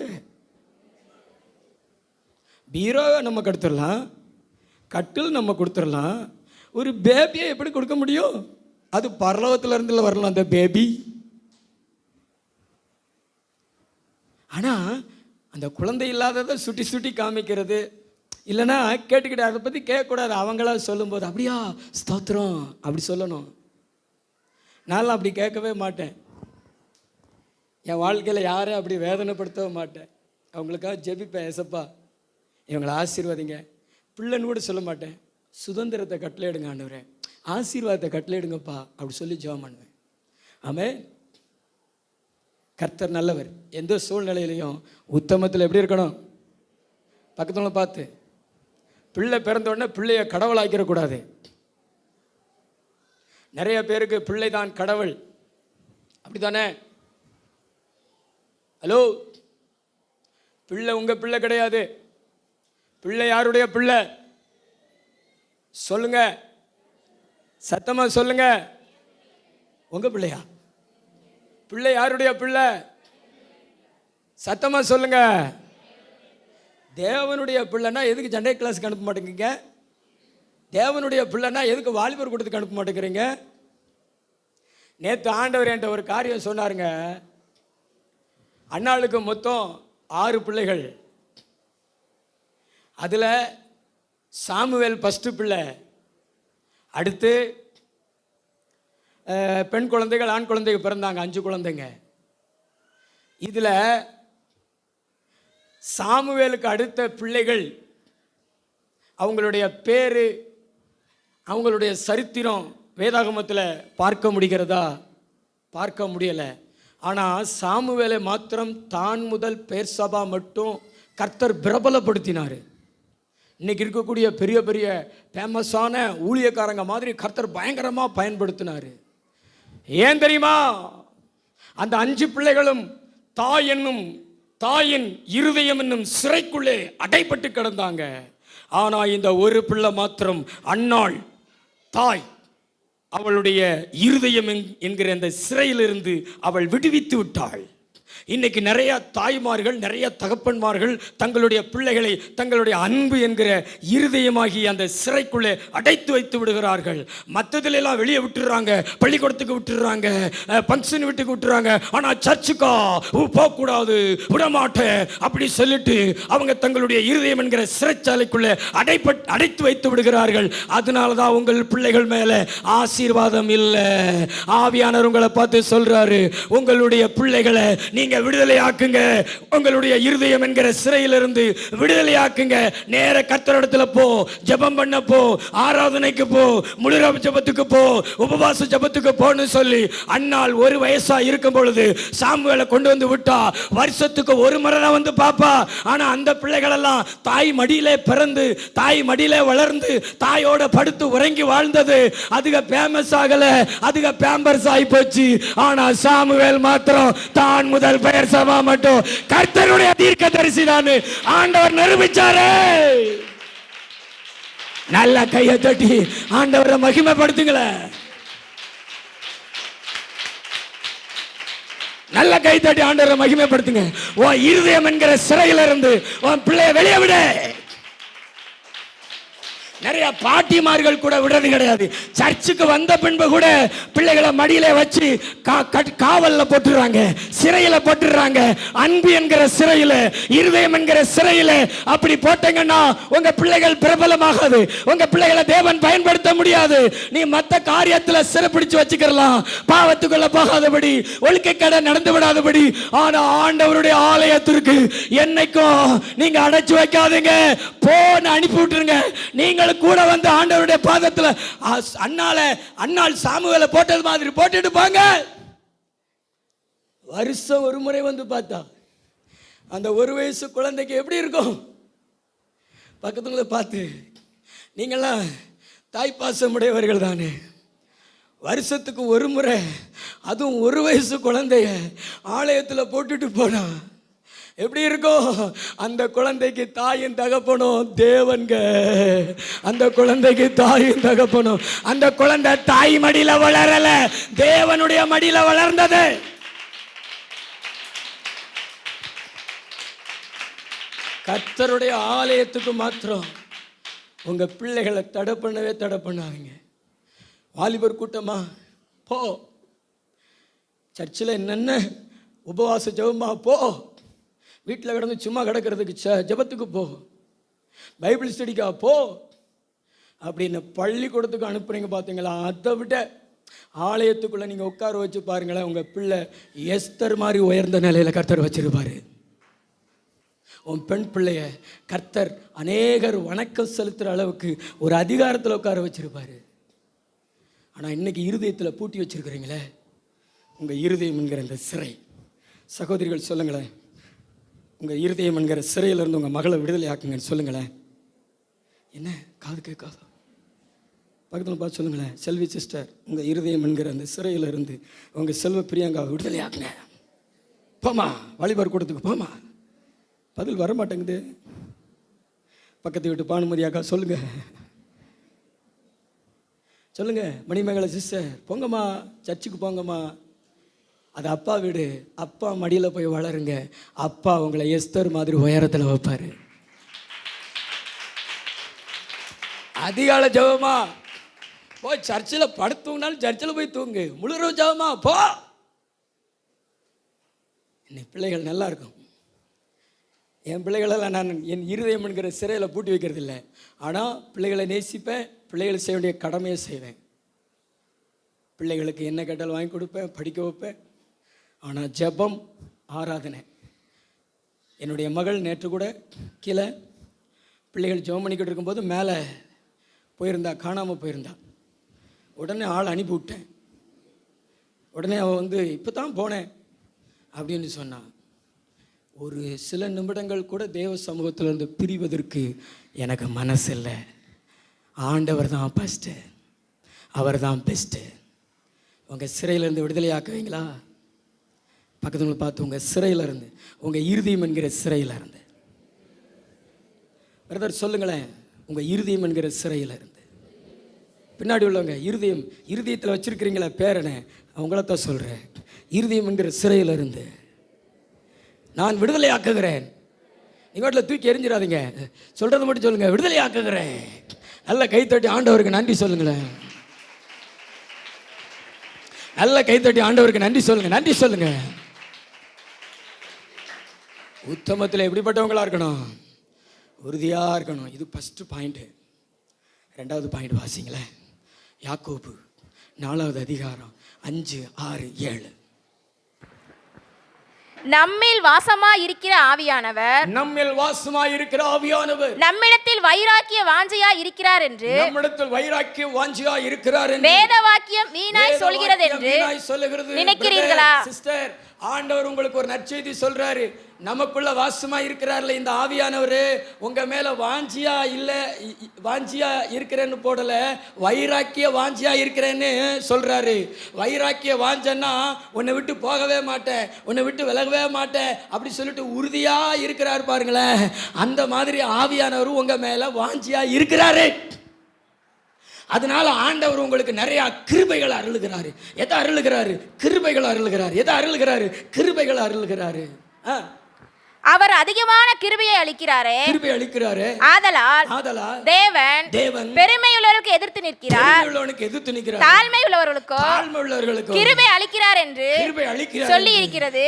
பீரோவை நம்ம கொடுத்துடலாம், கட்டில் நம்ம கொடுத்துடலாம், ஒரு பேபியை எப்படி கொடுக்க முடியும்? அது பரலோகத்தில் இருந்துல வரலாம் அந்த பேபி. ஆனால் அந்த குழந்தை இல்லாததை சுட்டி சுட்டி காமிக்கிறது, இல்லைன்னா கேட்டுக்கிட்டு அதை பற்றி கேட்கக்கூடாது. அவங்களா சொல்லும்போது அப்படியா ஸ்தோத்திரம் அப்படி சொல்லணும். நான்லாம் அப்படி கேட்கவே மாட்டேன். என் வாழ்க்கையில் யாரையும் அப்படி வேதனைப்படுத்தவே மாட்டேன். அவங்களுக்காக ஜெபிப்பேன், ஏசப்பா இவங்களை ஆசீர்வாதிங்க. பிள்ளைன்னு கூட சொல்ல மாட்டேன், சுதந்திரத்தை கட்டளையிடுங்க ஆண்டவரே, ஆசீர்வாதத்தை கட்டளையிடுங்கப்பா அப்படி சொல்லி ஜெபம் பண்ணுவேன். ஆமென். கர்த்தர் நல்லவர். எந்த சூழ்நிலையிலையும் உத்தமத்தில் எப்படி இருக்கணும்? பக்கத்துல பார்த்து, பிள்ளை பிறந்த உடனே பிள்ளைய கடவுளாக்கிடக்கூடாது. நிறைய பேருக்கு பிள்ளை தான் கடவுள், அப்படித்தானே? ஹலோ, பிள்ளை உங்க பிள்ளை கிடையாது. பிள்ளை யாருடைய பிள்ளை? சொல்லுங்க, சத்தமா சொல்லுங்க. உங்க பிள்ளையா? பிள்ளை யாருடைய பிள்ளை? சத்தமா சொல்லுங்க. தேவனுடைய பிள்ளைன்னா எதுக்கு சண்டே கிளாஸுக்கு அனுப்ப மாட்டேங்கிறீங்க? தேவனுடைய பிள்ளைன்னா எதுக்கு வாலிபர் கூட்டத்துக்கு அனுப்ப மாட்டேங்கிறீங்க? நேற்று ஆண்டவர் என்கிட்ட ஒரு காரியம் சொன்னாருங்க. அண்ணாளுக்கு மொத்தம் 6 பிள்ளைகள். அதில் சாமுவேல் ஃபஸ்ட்டு பிள்ளை, அடுத்து பெண் குழந்தைகள் ஆண் குழந்தைகள் பிறந்தாங்க, 5 குழந்தைங்க. இதில் சாமுவேலுக்கு அடுத்த பிள்ளைகள் அவங்களுடைய பேர், அவங்களுடைய சரித்திரம் வேதாகமத்தில் பார்க்க முடிகிறதா? பார்க்க முடியலை. ஆனால் சாமுவேலை மாத்திரம் தான் முதல் பேர்சபா மட்டும் கர்த்தர் பிரபலப்படுத்தினார். இன்னைக்கு இருக்கக்கூடிய பெரிய பெரிய ஃபேமஸான ஊழியக்காரங்க மாதிரி கர்த்தர் பயங்கரமாக பயன்படுத்தினார். ஏன் தெரியுமா? அந்த 5 பிள்ளைகளும் தாயின் இருதயம் என்னும் சிறைக்குள்ளே அடைப்பட்டு கிடந்தாங்க. ஆனால் இந்த ஒரு பிள்ளை மாத்திரம் அன்னாள் தாய் அவளுடைய இருதயம் என்கிற அந்த சிறையிலிருந்து அவள் விடுவித்து விட்டாள். இன்னைக்கு நிறைய தாய்மார்கள், நிறைய தகப்பன்மார்கள் தங்களுடைய பிள்ளைகளை தங்களுடைய அன்பு என்கிற இருதயமாகி அந்த சிறைக்குள்ளே அடைத்து வைத்து விடுகிறார்கள். மற்றதுல எல்லாம் வெளியே விட்டுறாங்க, பள்ளிக்கூடத்துக்கு விட்டுறாங்க, ஃபங்க்ஷன் வீட்டுக்கு விட்டுறாங்க. ஆனால் சர்ச்சுக்கா போகக்கூடாது, விடமாட்டேன் அப்படி சொல்லிட்டு அவங்க தங்களுடைய இருதயம் என்கிற சிறைச்சாலைக்குள்ளே அடைத்து வைத்து விடுகிறார்கள். அதனால தான் உங்கள் பிள்ளைகள் மேலே ஆசீர்வாதம் இல்லை. ஆவியானவர் உங்களை பார்த்து சொல்றாரு, உங்களுடைய பிள்ளைகளை நீங்க விடுதலையாக்குங்க. உங்களுடைய இருதயம் என்கிற சிறையிலிருந்து விடுதலையாக்குங்க. நேர கர்த்தரிடத்துல போ, ஜெபம் பண்ண போ, ஆராதனைக்கு போ, முழுரவு ஜெபத்துக்கு போ, உபவாச ஜெபத்துக்கு போன்னு சொல்லி அன்னாள் 1 வயசா இருக்கும் பொழுது சாமுவேலை கொண்டு வந்து விட்டா. வருஷத்துக்கு 1 முறை தான் வந்து பாப்பா. ஆனா அந்த பிள்ளைகள் எல்லாம் தாய் மடியிலே பிறந்து, தாய் மடியிலே வளர்ந்து, தாயோட படுத்து உறங்கி வாழ்ந்தது. அதுக ஃபேமஸ் ஆகல, அதுக பேம்பர்ஸ் ஆகி போச்சு. ஆனா சாமுவேல் மாத்திரம் தான் முதல் பெயர் சபா மட்டும் கர்த்தருடைய தீர்க்கதரிசி தான் ஆண்டவர் நிரூபிச்சாரே. நல்ல கையை தட்டி ஆண்டவரை மகிமைப்படுத்துங்களேன். நல்ல கை தட்டி ஆண்டவரை மகிமைப்படுத்துங்க. உன் இருதயம் என்கிற சிறையிலிருந்து உன் பிள்ளைய வெளியே விட. நிறைய பாட்டிமார்கள் கூட விடுறது கிடையாது. சர்ச்சுக்கு வந்த பின்பு கூட பிள்ளைகளை மடியில வச்சு காவல்ல போட்டுறாங்க, சிறையில போட்டுறாங்க. அன்பு என்கிற சிறையில, இருதயம் என்கிற சிறையில அப்படி போட்டீங்கன்னா உங்க பிள்ளைகள் பிரபலமாகாது. உங்க பிள்ளைகளை தேவன் பயன்படுத்த முடியாது. நீ மத்த காரியத்துல சிறைப்பிடிச்சு வச்சுக்கலாம், பாவத்துக்குள்ள போகாதபடி, ஒழுக்கக்கடை நடந்து விடாதபடி. ஆனா ஆண்டவருடைய ஆலயத்திற்கு என்னைக்கும் நீங்க அடைச்சு வைக்காதீங்க, போன்னு அனுப்பி விட்டுருங்க. நீங்கள் கூட வந்து ஆண்டவருடைய பாதத்துல அன்னாள் சாமுவேலை போட்டது மாதிரி போட்டுட்டு போங்க. வருஷம் 1 முறை வந்து பார்த்தா அந்த 1 வயசு குழந்தைக்கு எப்படி இருக்கும்? பக்கத்துல பார்த்து, நீங்களாம் தாய்ப்பாசம் உடையவர்கள் தானே. வருஷத்துக்கு 1 முறை, அதுவும் 1 வயசு குழந்தைய ஆலயத்தில் போட்டுட்டு போனா எப்படி இருக்கும்? அந்த குழந்தைக்கு தாயும் தகப்பனும் தேவன்க. அந்த குழந்தைக்கு தாயும் தகப்பனும். அந்த குழந்தை தாய் மடியில வளரல, தேவனுடைய மடியில வளர்ந்தது. கர்த்தருடைய ஆலயத்துக்கு மாத்திரம் உங்க பிள்ளைகளை தடை பண்ணாதீங்க. வாலிபர் கூட்டமா போ, சர்ச்சில் என்னென்ன உபவாச ஜெபமா போ, வீட்டில் கிடந்து சும்மா கிடக்கிறதுக்கு ஜெபத்துக்கு போ, பைபிள் ஸ்டடிக்கா போ அப்படின்னு பள்ளிக்கூடத்துக்கு அனுப்புறீங்க பார்த்தீங்களா? அதை விட ஆலயத்துக்குள்ளே நீங்கள் உட்கார வச்சு பாருங்களேன், உங்கள் பிள்ளை எஸ்தர் மாதிரி உயர்ந்த நிலையில் கர்த்தர் வச்சிருப்பாரு. உன் பெண் பிள்ளைய கர்த்தர் அநேகர் வணக்கம் செலுத்துகிற அளவுக்கு ஒரு அதிகாரத்தில் உட்கார வச்சிருப்பாரு. ஆனால் இன்னைக்கு இருதயத்தில் பூட்டி வச்சிருக்கிறீங்களே, உங்கள் இருதயம் என்கிற இந்த சிறை, சகோதரிகள் சொல்லுங்களேன், உங்கள் இருதயம் என்கிற சிறையிலிருந்து உங்கள் மகளை விடுதலை ஆக்குங்கன்னு சொல்லுங்களேன். என்ன காது கேட்காதா? பக்கத்தில் பார்த்து சொல்லுங்களேன், செல்வி சிஸ்டர், உங்கள் இருதயம் என்கிற அந்த சிறையிலிருந்து உங்கள் செல்வ பிரியங்காவை விடுதலை ஆக்குங்க. போமா, வழிபாடு கூட்டத்துக்கு போமா. பதில் வர மாட்டேங்குது. பக்கத்து வீட்டு பானுமதி அக்கா சொல்லுங்க, சொல்லுங்க. மணிமேகலை சிஸ்டர், போங்கம்மா, சர்ச்சுக்கு போங்கம்மா. அது அப்பா வீடு, அப்பா மடியில் போய் வளருங்க. அப்பா உங்களை எஸ்தர் மாதிரி உயரத்தில் வைப்பார். அதிகாலை ஜெபமா போய் சர்ச்சில் படுத்தூங்கினாலும் சர்ச்சில் போய் தூங்கு. முழுரவு ஜெபமா போ. என் பிள்ளைகள் நல்லா இருக்கும். என் பிள்ளைகளெல்லாம் நான் என் இருதயம் என்கிற சிறையில் பூட்டி வைக்கிறது இல்லை. ஆனால் பிள்ளைகளை நேசிப்பேன், பிள்ளைகளை செய்ய வேண்டிய கடமையை செய்வேன். பிள்ளைகளுக்கு என்ன கேட்டாலும் வாங்கி கொடுப்பேன், படிக்க வைப்பேன். ஆனால் ஜெபம், ஆராதனை. என்னுடைய மகள் நேற்று கூட கீழே பிள்ளைகள் ஜெபம் பண்ணிக்கிட்டு இருக்கும்போது மேலே போயிருந்தா, காணாமல் போயிருந்தா. உடனே ஆள் அனுப்பிவிட்டேன். உடனே அவள் வந்து இப்போ தான் போனேன் அப்படின்னு சொன்னான். ஒரு சில நிமிடங்கள் கூட தேவ சமூகத்திலிருந்து பிரிவதற்கு எனக்கு மனசு இல்லை. ஆண்டவர் தான் ஃபஸ்ட்டு, அவர் தான் பெஸ்ட்டு. உங்கள் சிறையிலேருந்து விடுதலையாக்குவீங்களா? பக்கத்துல பார்த்து, உங்கள் சிறையிலேருந்து, உங்கள் இருதயம் என்கிற சிறையிலேருந்து. பிரதர் சொல்லுங்களேன், உங்கள் இருதயம் என்கிற சிறையிலேருந்து. பின்னாடி உள்ளவங்க, இருதயத்தில் வச்சுருக்கிறீங்களா பேரனை, அவங்களத்தான் சொல்கிறேன். இருதயம் என்கிற சிறையிலிருந்து நான் விடுதலை ஆக்குகிறேன். நீங்கள் வீட்டில் தூக்கி எறிஞ்சிடாதீங்க, சொல்கிறத மட்டும் சொல்லுங்கள், விடுதலை ஆக்குகிறேன். நல்ல கைத்தட்டி ஆண்டவருக்கு நன்றி சொல்லுங்களேன். நல்ல கைத்தட்டி ஆண்டவருக்கு நன்றி சொல்லுங்க, நன்றி சொல்லுங்க. உத்தமத்தில் எப்படிப்பட்டவங்களா இருக்கணும்? உறுதியாக இருக்கணும். இது ஃபஸ்ட்டு பாயிண்ட்டு. ரெண்டாவது பாயிண்ட் வாசிங்களேன். யாக்கோபு 4வது அதிகாரம் 5, 6, 7. நம்மில் வாசமாய் இருக்கிற ஆவியானவர், நம்மில் வாசமாய் இருக்கிற ஆவியானவர் நம்மிடத்தில் வைராக்கிய வாஞ்சையாய் இருக்கிறார் என்று, நம்மிடத்தில் வைராக்கிய வாஞ்சையாய் இருக்கிறார் என்று வேத வாக்கியம் வீணாய் சொல்கிறது என்று நினைக்கிறீர்களா? சிஸ்டர், ஆண்டவர் உங்களுக்கு ஒரு நற்செய்தி சொல்றாரு. நமக்குள்ள வாசமா இருக்கிறார்ல இந்த ஆவியானவர், உங்க மேல வாஞ்சியா இல்ல, வாஞ்சியா இருக்கிறேன்னு போடல, வைராக்கிய வாஞ்சியா இருக்கிறேன்னு சொல்றாரு. வைராக்கிய வாஞ்சன்னா உன்னை விட்டு போகவே மாட்டேன், உன்னை விட்டு விலகவே மாட்டேன் அப்படி சொல்லிட்டு உறுதியா இருக்கிறார் பாருங்களேன். அந்த மாதிரி ஆவியானவர் உங்க மேல வாஞ்சியா இருக்கிறாரு. அதனால ஆண்டவர் உங்களுக்கு நிறைய கிருபைகள் அருளுகிறாரு. எதை அருளுகிறாரு? கிருபைகள் அருளுகிறாரு. எதை அருளுகிறாரு? கிருபைகள் அருளுகிறாரு. அவர் அதிகமான கிருபையை அளிக்கிறாரே, கிருபை அளிக்கிறாரே. ஆதலால் தேவன் பெருமையுள்ளவருக்கு எதிர்த்து நிற்கிறார், எதிர்த்து நிற்கிறார். தாழ்மை உள்ளவர்களுக்கு கிருபை அளிக்கிறார் என்று சொல்லி இருக்கிறது.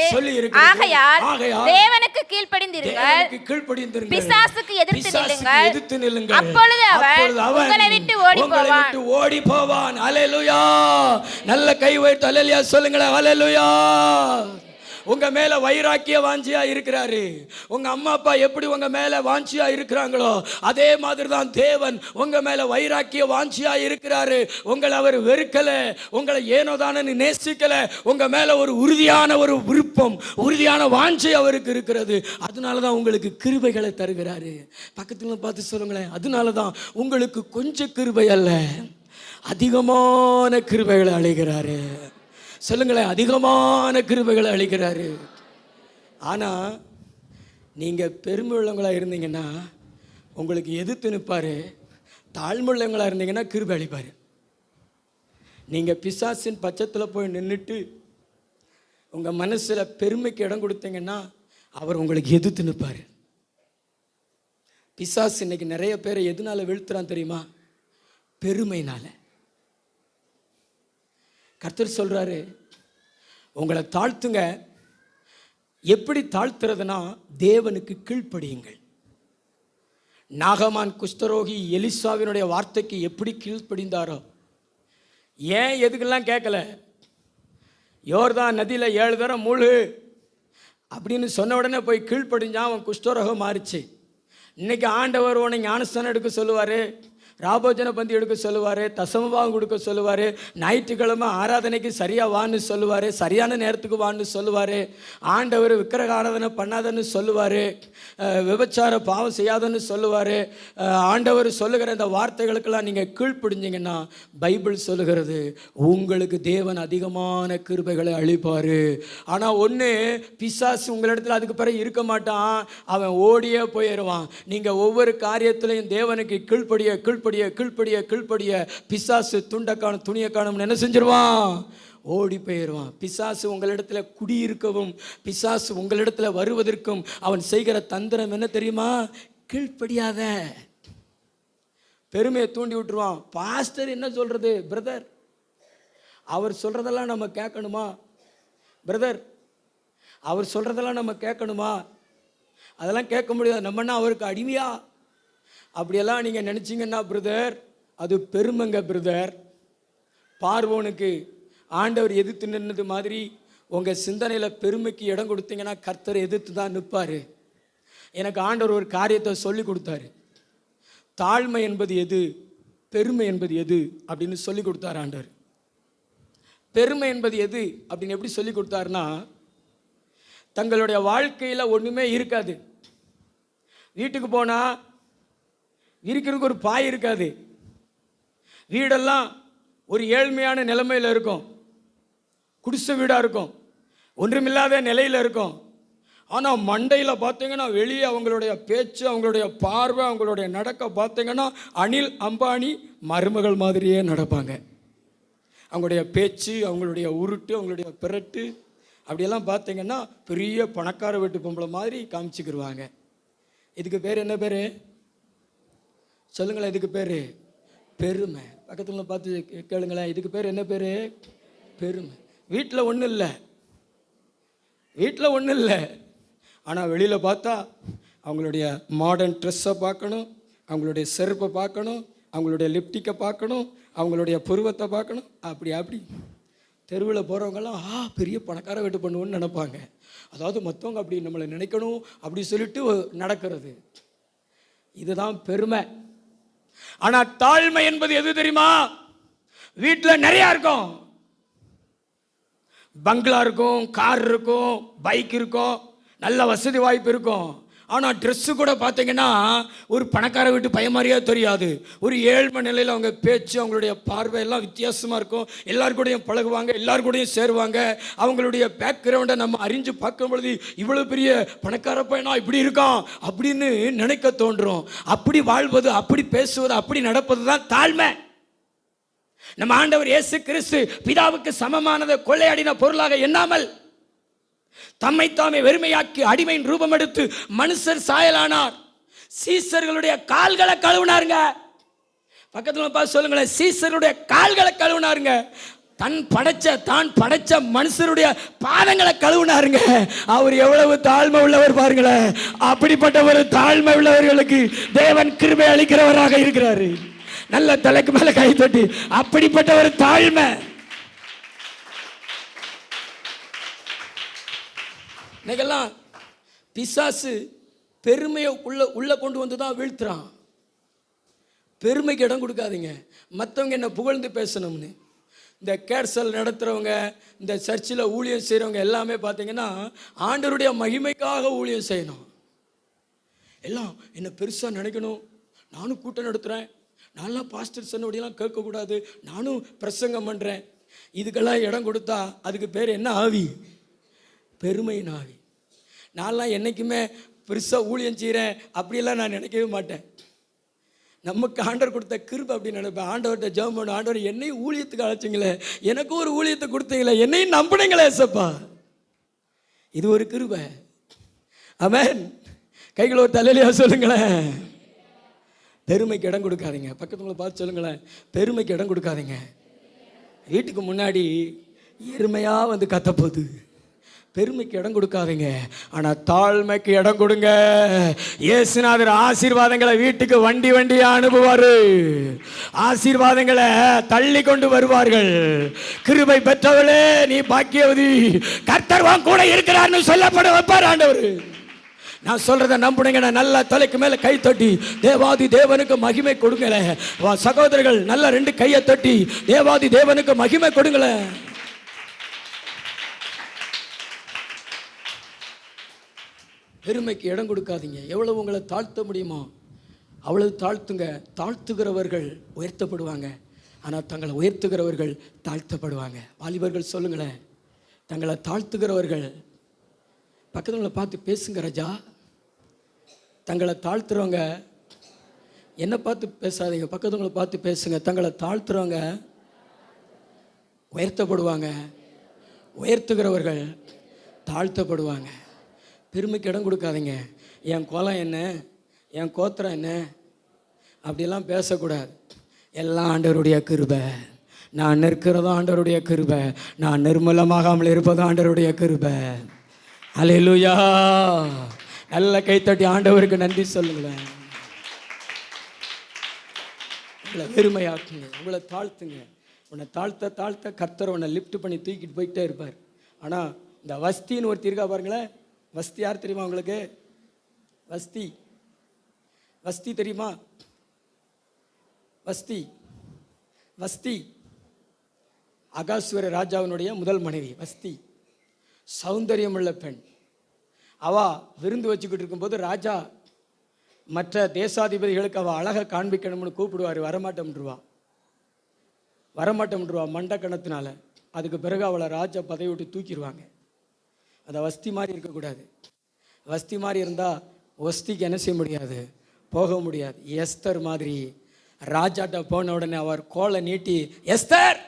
ஆகையால் தேவனுக்கு கீழ்ப்படிந்திருங்கள், பிசாசுக்கு எதிர்த்து நில்லுங்கள், அப்பொழுது அவன் உங்களை விட்டு ஓடி போவான். அல்லேலூயா. நல்ல கை வைத்து அல்லேலூயா சொல்லுங்களேன். அல்லேலூயா. உங்க மேல வைராக்கிய வாஞ்சியா இருக்கிறாரு. உங்க அம்மா அப்பா எப்படி உங்க மேல வாஞ்சியா இருக்கிறாங்களோ அதே மாதிரி தான் தேவன் உங்க மேல வைராக்கிய வாஞ்சியா இருக்கிறாரு. உங்களை அவர் வெறுக்கல, உங்களை ஏனோதானு நேசிக்கல. உங்க மேல ஒரு உறுதியான ஒரு விருப்பம், உறுதியான வாஞ்சை அவருக்கு இருக்கிறது. அதனாலதான் உங்களுக்கு கிருபைகளை தருகிறாரு. பக்கத்துல பார்த்து சொல்லுங்களேன், அதனாலதான் உங்களுக்கு கொஞ்சம் கிருபை அல்ல, அதிகமான கிருபைகளை அளிக்கிறாரு. சொல்லுங்களேன், அதிகமான கிருபைகளை அளிக்கிறாரு. ஆனால் நீங்கள் பெருமை உள்ளவங்களாக இருந்தீங்கன்னா உங்களுக்கு எதிர்த்து நிற்பார். தாழ்மையுள்ளவங்களாக இருந்தீங்கன்னா கிருபை அளிப்பார். நீங்கள் பிசாசின் பட்சத்தில் போய் நின்றுட்டு உங்கள் மனசில் பெருமைக்கு இடம் கொடுத்தீங்கன்னா அவர் உங்களுக்கு எதிர்த்து நிற்பார். பிசாசு இன்னைக்கு நிறைய பேரை எதனால வீழ்த்துறான் தெரியுமா? பெருமைனால. கர்த்தர் சொல்றாரு, உங்களை தாழ்த்துங்க. எப்படி தாழ்த்துறதுனா தேவனுக்கு கீழ்ப்படியுங்கள். நாகமான் குஷ்டரோகி எலிசாவினுடைய வார்த்தைக்கு எப்படி கீழ்ப்படிந்தாரோ, ஏன் எதுக்கெல்லாம் கேட்கல, யோர்தான் நதியில் 7 தரம் மூழ்கு அப்படின்னு சொன்ன உடனே போய் கீழ்ப்படிஞ்சான். அவன் குஷ்டரோகம் மாறிச்சு. இன்னைக்கு ஆண்டவர் உன்னை ஞானஸ்தானம் எடுக்க சொல்லுவார். ராபோஜன பந்தி எடுக்க சொல்லுவார், தசமபாகம் கொடுக்க சொல்லுவார், ஞாயிற்றுக்கிழமை ஆராதனைக்கு சரியாக வான்னு சொல்லுவார், சரியான நேரத்துக்கு வான்னு சொல்லுவார், ஆண்டவர் விக்கிரக ஆராதனை பண்ணாதன்னு சொல்லுவார், விபச்சார பாவம் செய்யாதன்னு சொல்லுவார். ஆண்டவர் சொல்லுகிற இந்த வார்த்தைகளுக்கெல்லாம் நீங்கள் கீழ்ப்பிடிஞ்சிங்கன்னா பைபிள் சொல்லுகிறது உங்களுக்கு தேவன் அதிகமான கிருபைகளை அளிப்பார். ஆனால் ஒன்று, பிசாசு உங்களிடத்தில் அதுக்கு பிறகு இருக்க மாட்டான், அவன் ஓடியே போயிடுவான். நீங்கள் ஒவ்வொரு காரியத்திலையும் தேவனுக்கு கீழ்ப்படிய பிசாசு துண்டை காணும் துணியை காணும் என்ன செஞ்சிருவான்? ஓடி போயிடுவான். பிசாசு உங்களிடத்துல குடியிருக்கவும் பிசாசு உங்களிடத்துல வருவதற்கும் அவன் செய்கிற தந்திரம் என்ன தெரியுமா? கீழ்ப்படியாத. பெருமையை தூண்டி விட்டுருவான். பாஸ்டர் என்ன சொல்றது பிரதர், அவர் சொல்றதெல்லாம் நம்ம கேட்கணுமா பிரதர்? அவர் சொல்றதெல்லாம் நம்ம கேட்கணுமா? அதெல்லாம் கேட்க முடியாது. நம்மன்னா அவருக்கு அடிமையா? அப்படியெல்லாம் நீங்கள் நினச்சிங்கன்னா பிரதர், அது பெருமைங்க பிரதர். பார்வோனுக்கு ஆண்டவர் எதிர்த்து நின்னது மாதிரி உங்கள் சிந்தனையில் பெருமைக்கு இடம் கொடுத்தீங்கன்னா கர்த்தரை எதிர்த்து தான் நிற்பார். எனக்கு ஆண்டவர் ஒரு காரியத்தை சொல்லி கொடுத்தாரு. தாழ்மை என்பது எது, பெருமை என்பது எது அப்படின்னு சொல்லி கொடுத்தார் ஆண்டவர். பெருமை என்பது எது அப்படின்னு எப்படி சொல்லி கொடுத்தாருன்னா, தங்களுடைய வாழ்க்கையில் ஒன்றுமே இருக்காது, வீட்டுக்கு போனால் இருக்கிறதுக்கு ஒரு பாய் இருக்காது, வீடெல்லாம் ஒரு ஏழ்மையான நிலைமையில் இருக்கும், குடிசை வீடாக இருக்கும், ஒன்றுமில்லாத நிலையில் இருக்கும். ஆனால் மண்டையில் பார்த்தீங்கன்னா வெளியே அவங்களுடைய பேச்சு, அவங்களுடைய பார்வை, அவங்களுடைய நடக்க பார்த்தீங்கன்னா அனில் அம்பானி மருமகள் மாதிரியே நடப்பாங்க. அவங்களுடைய பேச்சு, அவங்களுடைய உருட்டு, அவங்களுடைய பிரட்டு அப்படியெல்லாம் பார்த்தீங்கன்னா பெரிய பணக்கார வீட்டு பொம்பளை மாதிரி காமிச்சிக்கிடுவாங்க. இதுக்கு பேர் என்ன பேர் சொல்லுங்களேன்? இதுக்கு பேர் பெருமை. பக்கத்தில் பார்த்து கேளுங்களேன், இதுக்கு பேர் என்ன பேர்? பெருமை. வீட்டில் ஒன்றும் இல்லை, ஆனால் வெளியில் பார்த்தா அவங்களுடைய மாடர்ன் ட்ரெஸ்ஸை பார்க்கணும், அவங்களுடைய செருப்பை பார்க்கணும், அவங்களுடைய லிப்டிக்கை பார்க்கணும், அவங்களுடைய புருவத்தை பார்க்கணும். அப்படி தெருவில் போகிறவங்கெல்லாம் பெரிய பணக்கார வீட்டு பண்ணுவோன்னு நினைப்பாங்க. அதாவது மற்றவங்க அப்படி நம்மளை நினைக்கணும் அப்படி சொல்லிட்டு நடக்கிறது. இதுதான் பெருமை. ஆனால் தாழ்மை என்பது எது தெரியுமா? வீட்டில் நிறையா இருக்கும், பங்களா இருக்கும், கார் இருக்கும், பைக் இருக்கும், நல்ல வசதி வாய்ப்பு இருக்கும். ஆனால் ட்ரெஸ்ஸு கூட பார்த்தீங்கன்னா ஒரு பணக்கார வீட்டு பையன் மாதிரியே தெரியாது. ஒரு ஏழ்மை நிலையில் அவங்க பேச்சு, அவங்களுடைய பார்வை எல்லாம் வித்தியாசமாக இருக்கும். எல்லாருக்கூடையும் பழகுவாங்க, எல்லாருக்கூடையும் சேருவாங்க. அவங்களுடைய பேக்ரவுண்டை நம்ம அறிஞ்சு பார்க்கும் பொழுது இவ்வளோ பெரிய பணக்கார பையனா இப்படி இருக்கான் அப்படின்னு நினைக்க தோன்றும். அப்படி வாழ்வது, அப்படி பேசுவது, அப்படி நடப்பது தான் தாழ்மை. நம்ம ஆண்டவர் இயேசு கிறிஸ்து பிதாவுக்கு சமமானதை கொள்ளையடின பொருளாக எண்ணாமல் தம்மைத்தாமே வெறுமையாக்கி அடிமையின் ரூபம் எடுத்து மனுஷர் சாயலானார். சீசர்களுடைய கால்களை கழுவினாருங்க. பக்கத்தில் பார்த்து சொல்லுங்களேன், சீசருடைய கால்களை கழுவினாருங்க. தான் படைச்ச மனுஷருடைய பாதங்களை கழுவினாருங்க. அவர் எவ்வளவு தாழ்மை உள்ளவர் பாருங்களேன். அப்படிப்பட்ட ஒரு தாழ்மை உள்ளவர்களுக்கு தேவன் கிருபை அளிக்கிறவராக இருக்கிறாரு. நல்ல தலைக்கு மேல கை தட்டி அப்படிப்பட்ட ஒரு தாழ்மை. இன்னைக்கெல்லாம் பிசாசு பெருமையை உள்ள கொண்டு வந்து தான் வீழ்த்துறான். பெருமைக்கு இடம் கொடுக்காதீங்க. மற்றவங்க என்ன புகழ்ந்து பேசணும்னு இந்த கேர்சல் நடத்துகிறவங்க, இந்த சர்ச்சில் ஊழியம் செய்கிறவங்க எல்லாமே பார்த்தீங்கன்னா ஆண்டவருடைய மகிமைக்காக ஊழியம் செய்யணும். எல்லாம் என்ன பெருசாக நினைக்கணும். நானும் கூட்டம் நடத்துகிறேன், நான்லாம் பாஸ்டர் சொன்னபடியெல்லாம் கேட்கக்கூடாது, நானும் பிரசங்கம் பண்ணுறேன். இதுக்கெல்லாம் இடம் கொடுத்தா அதுக்கு பேர் என்ன ஆவி? பெருமையின் ஆவி. நான்லாம் என்றைக்குமே பெருசாக ஊழியம் செய்கிறேன் அப்படியெல்லாம் நான் நினைக்கவே மாட்டேன். நமக்கு ஆண்டவர் கொடுத்த கிருபை அப்படின்னு நினைப்பேன். ஆண்டவர்கிட்ட ஜெபம் பண்ண, ஆண்டவர் என்னையும் ஊழியத்துக்கு அழைச்சிங்களே, எனக்கும் ஒரு ஊழியத்தை கொடுத்தீங்களே, என்னையும் நம்பினீங்களே ஏசப்பா, இது ஒரு கிருபை. ஆமென். கைகளை ஒரு தலையிலையா சொல்லுங்களேன். பெருமைக்கு இடம் கொடுக்காதீங்க. பக்கத்துல பார்த்து சொல்லுங்களேன், பெருமைக்கு இடம் கொடுக்காதீங்க. வீட்டுக்கு முன்னாடி எருமையாக வந்து கத்தப்போகுது. பெருமைக்கு இடம் கொடுக்காதீங்க, ஆனால் தாழ்மைக்கு இடம் கொடுங்க. இயேசுநாதர் ஆசீர்வாதங்களை வீட்டுக்கு வண்டியா அனுப்புவார். ஆசீர்வாதங்களை தள்ளி கொண்டு வருவார்கள். கிருபை பெற்றவளே நீ பாக்கியவதி, கர்த்தர் உன் கூட இருக்கிறார்னு சொல்லப்பட வைப்பார் ஆண்டவர். நான் சொல்றத நம்புனீங்க. நல்ல தலைக்கு மேல கை தட்டி தேவாதி தேவனுக்கு மகிமை கொடுங்களே. சகோதரர்கள் நல்ல 2 கையை தட்டி தேவாதி தேவனுக்கு மகிமை கொடுங்களே. பெருமைக்கு இடம் கொடுக்காதீங்க. எவ்வளவு உங்களை தாழ்த்த முடியுமோ அவ்வளவு தாழ்த்துங்க. தாழ்த்துகிறவர்கள் உயர்த்தப்படுவாங்க, ஆனால் தங்களை உயர்த்துகிறவர்கள் தாழ்த்தப்படுவாங்க. வாலிபர்கள் சொல்லுங்களேன், தங்களை தாழ்த்துகிறவர்கள் பக்கத்துல பார்த்து பேசுங்க ராஜா. தங்களை தாழ்த்துறவங்க என்ன பார்த்து பேசாதீங்க, பக்கத்துங்களை பார்த்து பேசுங்க. தங்களை தாழ்த்துறவங்க உயர்த்தப்படுவாங்க, உயர்த்துகிறவர்கள் தாழ்த்தப்படுவாங்க. பெருமைக்கு இடம் கொடுக்காதீங்க. என் குலம் என்ன, என் கோத்திரம் என்ன, அப்படிலாம் பேசக்கூடாது. எல்லாம் ஆண்டவருடைய கிருபை. நான் நிற்கிறதும் ஆண்டவருடைய கிருபை, நான் நிர்மூலமாகாமல் இருப்பதும் ஆண்டவருடைய கிருபை. அல்லேலூயா. நல்ல கைத்தட்டி ஆண்டவருக்கு நன்றி சொல்லுங்களேன். உங்களை பெருமையாக்குங்க, உங்களை தாழ்த்துங்க. உன்னை தாழ்த்த தாழ்த்த கர்த்தர் உன்னை லிஃப்ட் பண்ணி தூக்கிட்டு போயிட்டே இருப்பார். ஆனால் இந்த வஸ்தின்னு ஒருத்தி இருக்கா பாருங்களேன். வஸ்தி யார் தெரியுமா உங்களுக்கு? வஸ்தி, வஸ்தி தெரியுமா? வஸ்தி, வஸ்தி அகாஸ்வர ராஜாவினுடைய முதல் மனைவி வஸ்தி. சௌந்தரியமுள்ள பெண். அவள் விருந்து வச்சுக்கிட்டு இருக்கும்போது ராஜா மற்ற தேசாதிபதிகளுக்கு அவள் அழகை காண்பிக்கணும்னு கூப்பிடுவார். வரமாட்டோம்ன்றவா மண்டக்கணத்தினால. அதுக்கு பிறகு அவளை ராஜா பதவி விட்டு தூக்கிடுவாங்க. அந்த வஸ்தி மாதிரி இருக்கக்கூடாது. வஸ்தி மாதிரி இருந்தால் வஸ்திக்கு என்ன செய்ய முடியாது, போக முடியாது. எஸ்தர் மாதிரி ராஜாட்ட போன உடனே அவர் கோலை நீட்டி, எஸ்தர்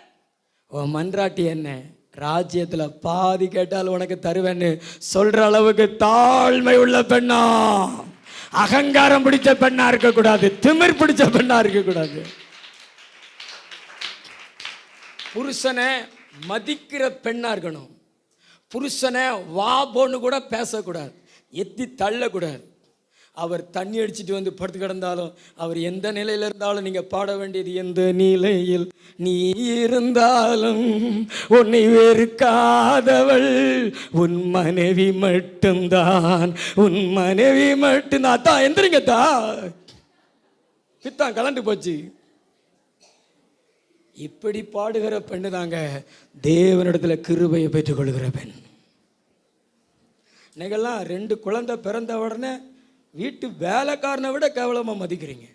உன் மன்றாட்டி என்ன, ராஜ்யத்தில் பாதி கேட்டால் உனக்கு தருவேன்னு சொல்ற அளவுக்கு தாழ்மை உள்ள பெண்ணா, அகங்காரம் பிடிச்ச பெண்ணா இருக்கக்கூடாது, திமிர் பிடிச்ச பெண்ணா இருக்கக்கூடாது. புருஷனை மதிக்கிற பெண்ணா இருக்கணும். புருஷனை வா போன்னு கூட பேசக்கூடாது, எத்தி தள்ளக்கூடாது. அவர் தண்ணி அடிச்சுட்டு வந்து படுத்து கிடந்தாலும், அவர் எந்த நிலையில் இருந்தாலும் நீங்கள் பாட வேண்டியது, எந்த நிலையில் நீ இருந்தாலும் உன்னை வெறுக்காதவள் உன் மனைவி மட்டும்தான், உன் மனைவி மட்டும்தான். தான் எந்திரிங்க, பித்தான் கலண்டு போச்சு. இப்படி பாடுகிற பெண்ணு தாங்க தேவனிடத்துல கிருபையை பெற்றுக்கொள்கிற பெண். நீங்கள்லாம் 2 குழந்தை பிறந்த உடனே வீட்டு வேலைக்காரனை விட கேவலமாக மதிக்கிறீங்க.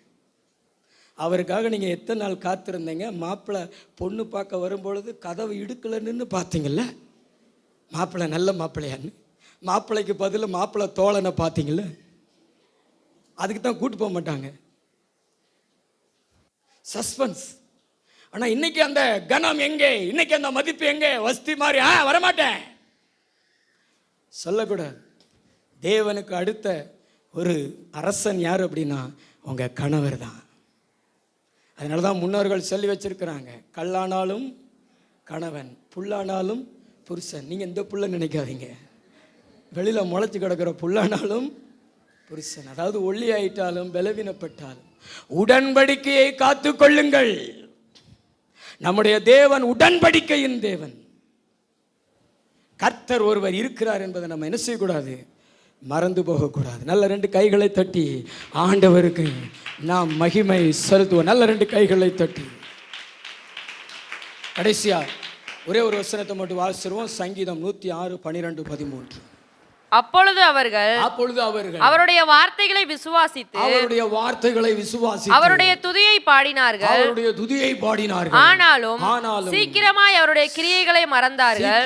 அவருக்காக நீங்கள் எத்தனை நாள் காத்திருந்தீங்க? மாப்பிள்ளை பொண்ணு பார்க்க வரும்பொழுது கதவு இடுக்கல நின்று பார்த்தீங்கல்ல, மாப்பிள்ளை நல்ல மாப்பிள்ளையான்னு. மாப்பிள்ளைக்கு பதில் மாப்பிள்ளை தோழனை பார்த்தீங்கல்ல, அதுக்கு தான் கூட்டு போக மாட்டாங்க. சஸ்பென்ஸ். ஆனால் இன்னைக்கு அந்த கனம் எங்கே, இன்னைக்கு அந்த மதிப்பு எங்கே? வஸ்தி மாதிரி வரமாட்டேன் சொல்லக்கூடாது. தேவனுக்கு அடுத்த ஒரு அரசன் யார் அப்படின்னா உங்கள் கணவர் தான். அதனால தான் முன்னோர்கள் சொல்லி வச்சிருக்கிறாங்க, கல்லானாலும் கணவன், புல்லானாலும் புருஷன். நீங்கள் இந்த புள்ள நினைக்காதீங்க, வெளியில் முளைச்சி கிடக்கிற புல்லானாலும் புருஷன். அதாவது ஒல்லி ஆயிட்டாலும் பலவீனப்பட்டாலும் உடன்படிக்கையை காத்து கொள்ளுங்கள். நம்முடைய தேவன் உடன்படிக்கையின் தேவன். கர்த்தர் ஒருவர் இருக்கிறார் என்பதை நம்ம என்ன செய்யக்கூடாது, மறந்து போகக்கூடாது. நல்ல 2 கைகளை தட்டி ஆண்டவருக்கு நாம் மகிமை செலுத்துவோம். நல்ல 2 கைகளை தட்டி. கடைசியா ஒரே ஒரு வசனத்தை மட்டும் வாசிச்சிருவோம். சங்கீதம் 106, 12, 13. அப்பொழுது அவர்கள் அவருடைய வார்த்தைகளை விசுவாசித்து அவருடைய துதியை பாடினார்கள். ஆனாலும் சீக்கிரமாய் அவருடைய கிரியைகளை மறந்தார்கள்.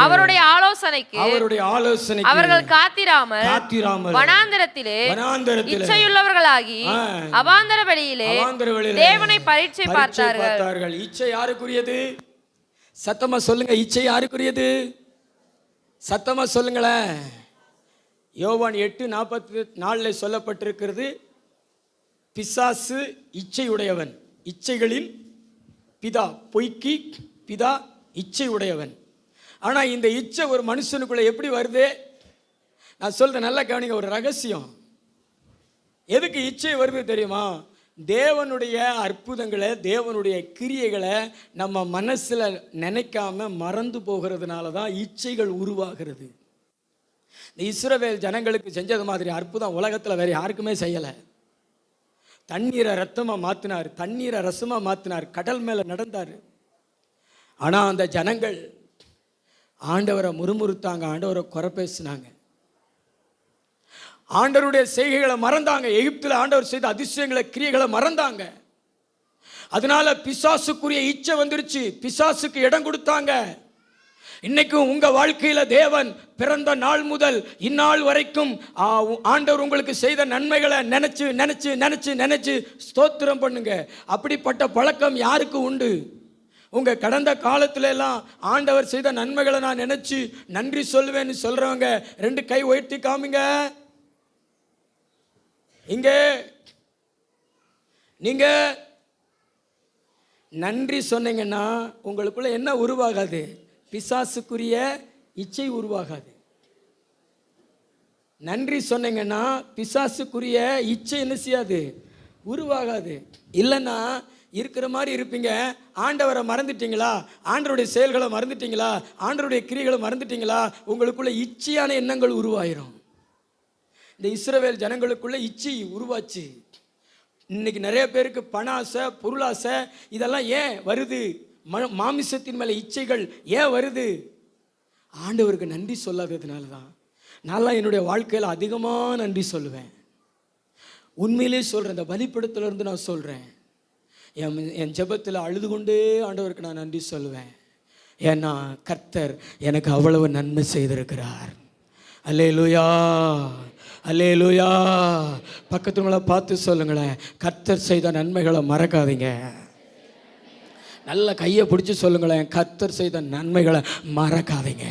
அவருடைய ஆலோசனைக்கு அவர்கள் காத்திராமல் வனாந்தரத்திலே இச்சையுள்ளவர்களாகி அவாந்தர வெளியிலே தேவனை பரீட்சை பார்த்தார்கள். இச்சை யாருக்குரியது? சத்தமா சொல்லுங்க, இச்சை யாருக்குரியது? சத்தமாக சொல்லுங்களேன். யோவான் 8:44 சொல்லப்பட்டிருக்கிறது, பிசாசு இச்சையுடையவன், இச்சைகளின் பிதா, பொய்க்கு பிதா இச்சையுடையவன். ஆனால் இந்த இச்சை ஒரு மனுஷனுக்குள்ள எப்படி வருது? நான் சொல்றேன், நல்லா கவனிங்க. ஒரு ரகசியம். எதுக்கு இச்சை வருது தெரியுமா? தேவனுடைய அற்புதங்களை, தேவனுடைய கிரியைகளை நம்ம மனசில் நினைக்காம மறந்து போகிறதுனால தான் இச்சைகள் உருவாகிறது. இந்த இஸ்ரவேல் ஜனங்களுக்கு செஞ்சது மாதிரி அற்புதம் உலகத்தில் வேறு யாருக்குமே செய்யலை. தண்ணீரை ரத்தமாக மாற்றினார், தண்ணீரை ரசமாக மாற்றினார், கடல் மேலே நடந்தார். ஆனால் அந்த ஜனங்கள் ஆண்டவரை முறுமுறுத்தாங்க, ஆண்டவரை குறை பேசினாங்க, ஆண்டவருடைய செய்கைகளை மறந்தாங்க. எகிப்தில் ஆண்டவர் செய்த அதிசயங்களை கிரியைகளை மறந்தாங்க. அதனால பிசாசுக்குரிய இச்சை வந்துருச்சு, பிசாசுக்கு இடம் கொடுத்தாங்க. இன்னைக்கும் உங்க வாழ்க்கையில தேவன் பிறந்த நாள் முதல் இந்நாள் வரைக்கும் ஆண்டவர் உங்களுக்கு செய்த நன்மைகளை நினைச்சு நினைச்சு நினைச்சு நினைச்சு ஸ்தோத்திரம் பண்ணுங்க. அப்படிப்பட்ட பழக்கம் யாருக்கு உண்டு? உங்க கடந்த காலத்துல எல்லாம் ஆண்டவர் செய்த நன்மைகளை நான் நினைச்சு நன்றி சொல்லுவேன்னு சொல்றவங்க 2 கை உயர்த்தி காமிங்க. இங்க நீங்க நன்றி சொன்னீங்கன்னா உங்களுக்குள்ள என்ன உருவாகாது? பிசாசுக்குரிய இச்சை உருவாகாது. நன்றி சொன்னீங்கன்னா பிசாசுக்குரிய இச்சை என்ன செய்யாது? உருவாகாது. இல்லைன்னா இருக்கிற மாதிரி இருப்பீங்க. ஆண்டவரை மறந்துட்டீங்களா? ஆண்டவருடைய செயல்களை மறந்துட்டீங்களா? ஆண்டவருடைய கிரியைகளை மறந்துட்டீங்களா? உங்களுக்குள்ள இச்சையான எண்ணங்கள் உருவாயிரும். இந்த இஸ்ரவேல் ஜனங்களுக்குள்ள இச்சை உருவாச்சு. இன்னைக்கு நிறைய பேருக்கு பண ஆசை, பொருளாசை இதெல்லாம் ஏன் வருது? மாமிசத்தின் மேலே இச்சைகள் ஏன் வருது? ஆண்டவருக்கு நன்றி சொல்லாததுனால தான். நான்லாம் என்னுடைய வாழ்க்கையில் அதிகமாக நன்றி சொல்லுவேன். உண்மையிலே சொல்கிறேன், இந்த பலிப்படத்திலிருந்து நான் சொல்கிறேன். என் ஜெபத்தில் அழுது கொண்டே ஆண்டவருக்கு நான் நன்றி சொல்லுவேன். ஏன்னா கர்த்தர் எனக்கு அவ்வளவு நன்மை செய்திருக்கிறார். அல்லேலூயா, அல்லேலூயா. பக்கத்துங்களை பார்த்து சொல்லுங்களேன், கர்த்தர் செய்த நன்மைகளை மறக்காதீங்க. நல்ல கையை பிடிச்சி சொல்லுங்களேன், கர்த்தர் செய்த நன்மைகளை மறக்காதீங்க.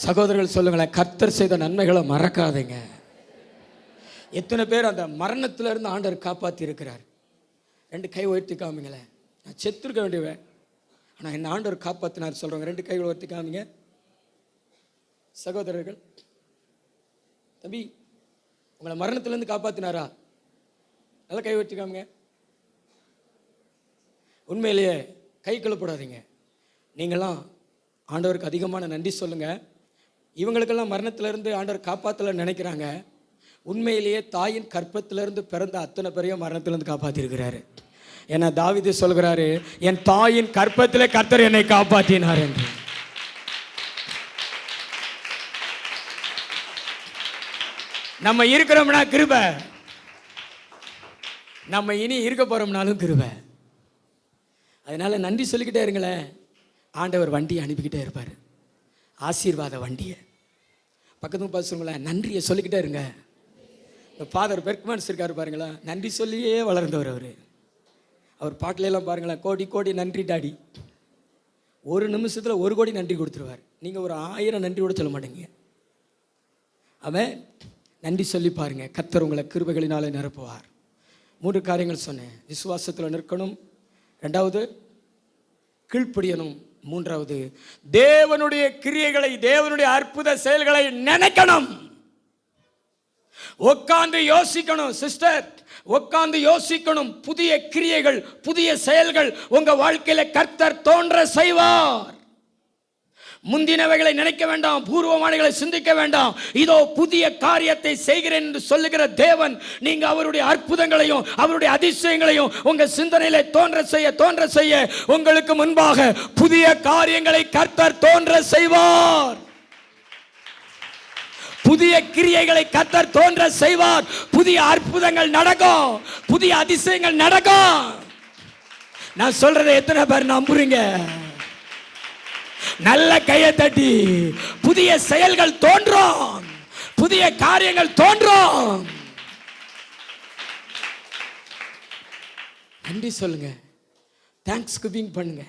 சகோதரர்கள் சொல்லுங்களேன், கர்த்தர் செய்த நன்மைகளை மறக்காதீங்க. எத்தனை பேர் அந்த மரணத்திலிருந்து ஆண்டவர் காப்பாற்றி இருக்கிறார்? 2 கை உயர்த்தி காமிங்களேன். நான் செத்துருக்க வேண்டியவன், ஆனால் என்ன ஆண்டவர் காப்பாற்றினார் சொல்கிறவங்க 2 கைகளை உயர்த்தி காமிங்க. சகோதரர்கள், தம்பி உங்களை மரணத்திலேருந்து காப்பாற்றினாரா? நல்ல கை உயர்த்தி காமிங்க. உண்மையிலேயே கை கழுப்படாதீங்க. நீங்களாம் ஆண்டவருக்கு அதிகமான நன்றி சொல்லுங்கள். இவங்களுக்கெல்லாம் மரணத்திலேருந்து ஆண்டவர் காப்பாற்றல நினைக்கிறாங்க. உண்மையிலேயே தாயின் கற்பத்திலிருந்து பிறந்த அத்தனை பேரையும் மரணத்திலிருந்து காப்பாற்றிருக்கிறாரு. ஏன்னா தாவீது சொல்கிறாரு, என் தாயின் கற்பத்திலே கர்த்தர் என்னை காப்பாற்றினார் என்று. நம்ம இருக்கிறோம்னா கிருபை, நம்ம இனி இருக்க போறோம்னாலும் கிருபை. அதனால நன்றி சொல்லிக்கிட்டே இருங்களேன். ஆண்டவர் வண்டியை அனுப்பிக்கிட்டே இருப்பார், ஆசீர்வாத வண்டியை. பக்கத்துக்கு பார்த்து சொல்லுங்களேன், நன்றியை சொல்லிக்கிட்டே இருங்க. ஃபாதர் பெர்க்மன்ஸ் இருக்காரு பாருங்களா, நன்றி சொல்லியே வளர்ந்தவர் அவர் பாட்டிலெல்லாம் பாருங்களேன், கோடி கோடி நன்றி டாடி. 1 நிமிஷத்தில் 1 கோடி நன்றி கொடுத்துருவார். நீங்கள் ஒரு 1000 நன்றி கூட சொல்ல மாட்டேங்க. அவன் நன்றி சொல்லி பாருங்க, கர்த்தர் உங்களை கிருபைகளினாலே நிரப்புவார். 3 காரியங்கள் சொன்னேன். விசுவாசத்தில் நிற்கணும், 2வது கீழ்ப்படியணும், 3வது தேவனுடைய கிரியைகளை, தேவனுடைய அற்புத செயல்களை நினைக்கணும். உட்கார்ந்து யோசிக்கணும் சிஸ்டர், உட்கார்ந்து யோசிக்கணும். புதிய கிரியைகள், புதிய செயல்கள் உங்க வாழ்க்கையில கர்த்தர் தோன்ற செய்வார். முந்தினவைகளை நினைக்க வேண்டாம், பூர்வமானவைகளை சிந்திக்க வேண்டாம். இதோ புதிய காரியத்தை செய்கிறேன் என்று சொல்லுகிற தேவன், நீங்க அவருடைய அற்புதங்களையும் அவருடைய அதிசயங்களையும் உங்க சிந்தனையில தோன்ற செய்ய உங்களுக்கு முன்பாக புதிய காரியங்களை கர்த்தர் தோன்ற செய்வார். புதிய கிரியைகளை கர்த்தர் தோன்ற செய்வார். புதிய அற்புதங்கள் நடக்கும், புதிய அதிசயங்கள் நடக்கும். நான் சொல்றதை எத்தனை பேர் நம்புறீங்க? நல்ல கையை தட்டி புதிய செயல்கள் தோன்றும், புதிய காரியங்கள் தோன்றும். நன்றி சொல்லுங்க, தேங்க்ஸ் கிவிங் பண்ணுங்க,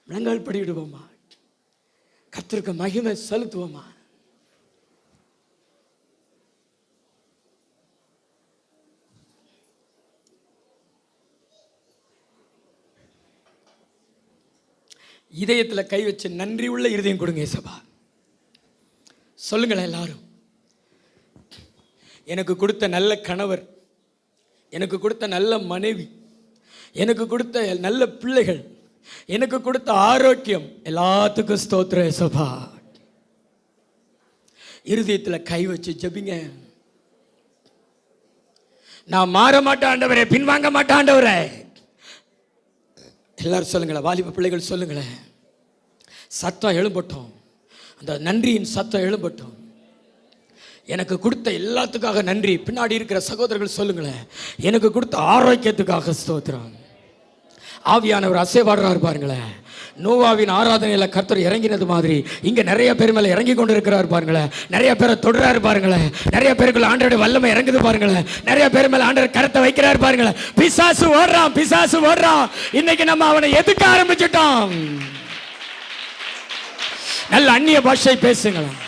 முழங்கால் படிவிடுவோமா, கர்த்தருக்கு மகிமை செலுத்துவோமா. இதயத்தில் கை வச்சு நன்றி உள்ள இருதயம் கொடுங்க சபா. சொல்லுங்களேன் எல்லாரும், எனக்கு கொடுத்த நல்ல கணவர், எனக்கு கொடுத்த நல்ல மனைவி, எனக்கு கொடுத்த நல்ல பிள்ளைகள், எனக்கு கொடுத்த ஆரோக்கியம், எல்லாத்துக்கும் ஸ்தோத்திரம் சபா. இருதயத்தில் கை வச்சு ஜெபிங்க. நான் மாற மாட்டேன் ஆண்டவரே, பின்வாங்க மாட்டேன் ஆண்டவரே. எல்லாரும் சொல்லுங்களேன், வாலிப பிள்ளைகள் சொல்லுங்களேன். சத்தம் எழும்பட்டும், அந்த நன்றியின் சத்தம் எழும்பட்டும். எனக்கு கொடுத்த எல்லாத்துக்காக நன்றி. பின்னாடி இருக்கிற சகோதரர்கள் சொல்லுங்களேன், எனக்கு கொடுத்த ஆரோக்கியத்துக்காக ஸ்தோத்திரம். ஆவியானவர் அசைவாடுறாரு பாருங்களேன். நோவாவின் ஆராதனையில் கர்த்தர் இறங்கினது மாதிரி இங்க நிறைய பேர் மேல இறங்கி கொண்டு இருக்கிறார் பாருங்களேன். நிறைய பேரை தொடுறாரு பாருங்களேன். நிறைய பேருக்குள்ள ஆண்டவருடைய வல்லமை இறங்குது பாருங்களேன். நிறைய பேர் மேல ஆண்டவர் கரத்தை வைக்கிறார் பாருங்களேன். பிசாசு ஓடுறான், பிசாசு ஓடுறான். இன்னைக்கு நம்ம அவனை எதுக்க ஆரம்பிச்சுட்டோம். நல்ல அந்நிய பாஷை பேசுங்களேன்.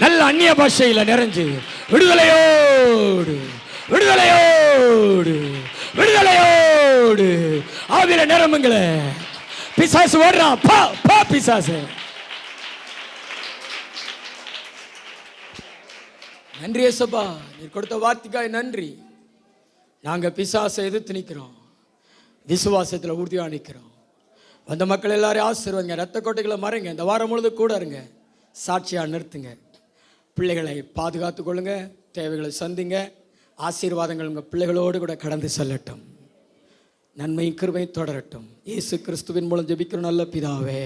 நல்ல அந்நிய பாஷையில நிறைஞ்சு விடுதலையோடு விடுதலையோடு விடுதலையோடு ஆவியில நிரம்புங்களே. பிசாசு ஓடுறான், பா பா பிசாசு. நன்றி ஏசப்பா, நீர் கொடுத்த வார்த்தைக்காய் நன்றி. நாங்க பிசாசை எதிர்த்து நிற்கிறோம், விசுவாசத்தில் உறுதியா நிற்கிறோம். வந்த மக்கள் எல்லாரும் ஆசீர்வதிங்க, ரத்த கோட்டைகளை மறைங்க. இந்த வாரம் முழுது கூட இருங்க, சாட்சியா நிறுத்துங்க. பிள்ளைகளை பாதுகாத்து கொள்ளுங்க, தேவைகளை சந்திங்க. ஆசீர்வாதங்கள் உங்கள் பிள்ளைகளோடு கூட கடந்து செல்லட்டும். நன்மை கிருபை தொடரட்டும். இயேசு கிறிஸ்துவின் மூலம் ஜெபிக்கிற நல்ல பிதாவே.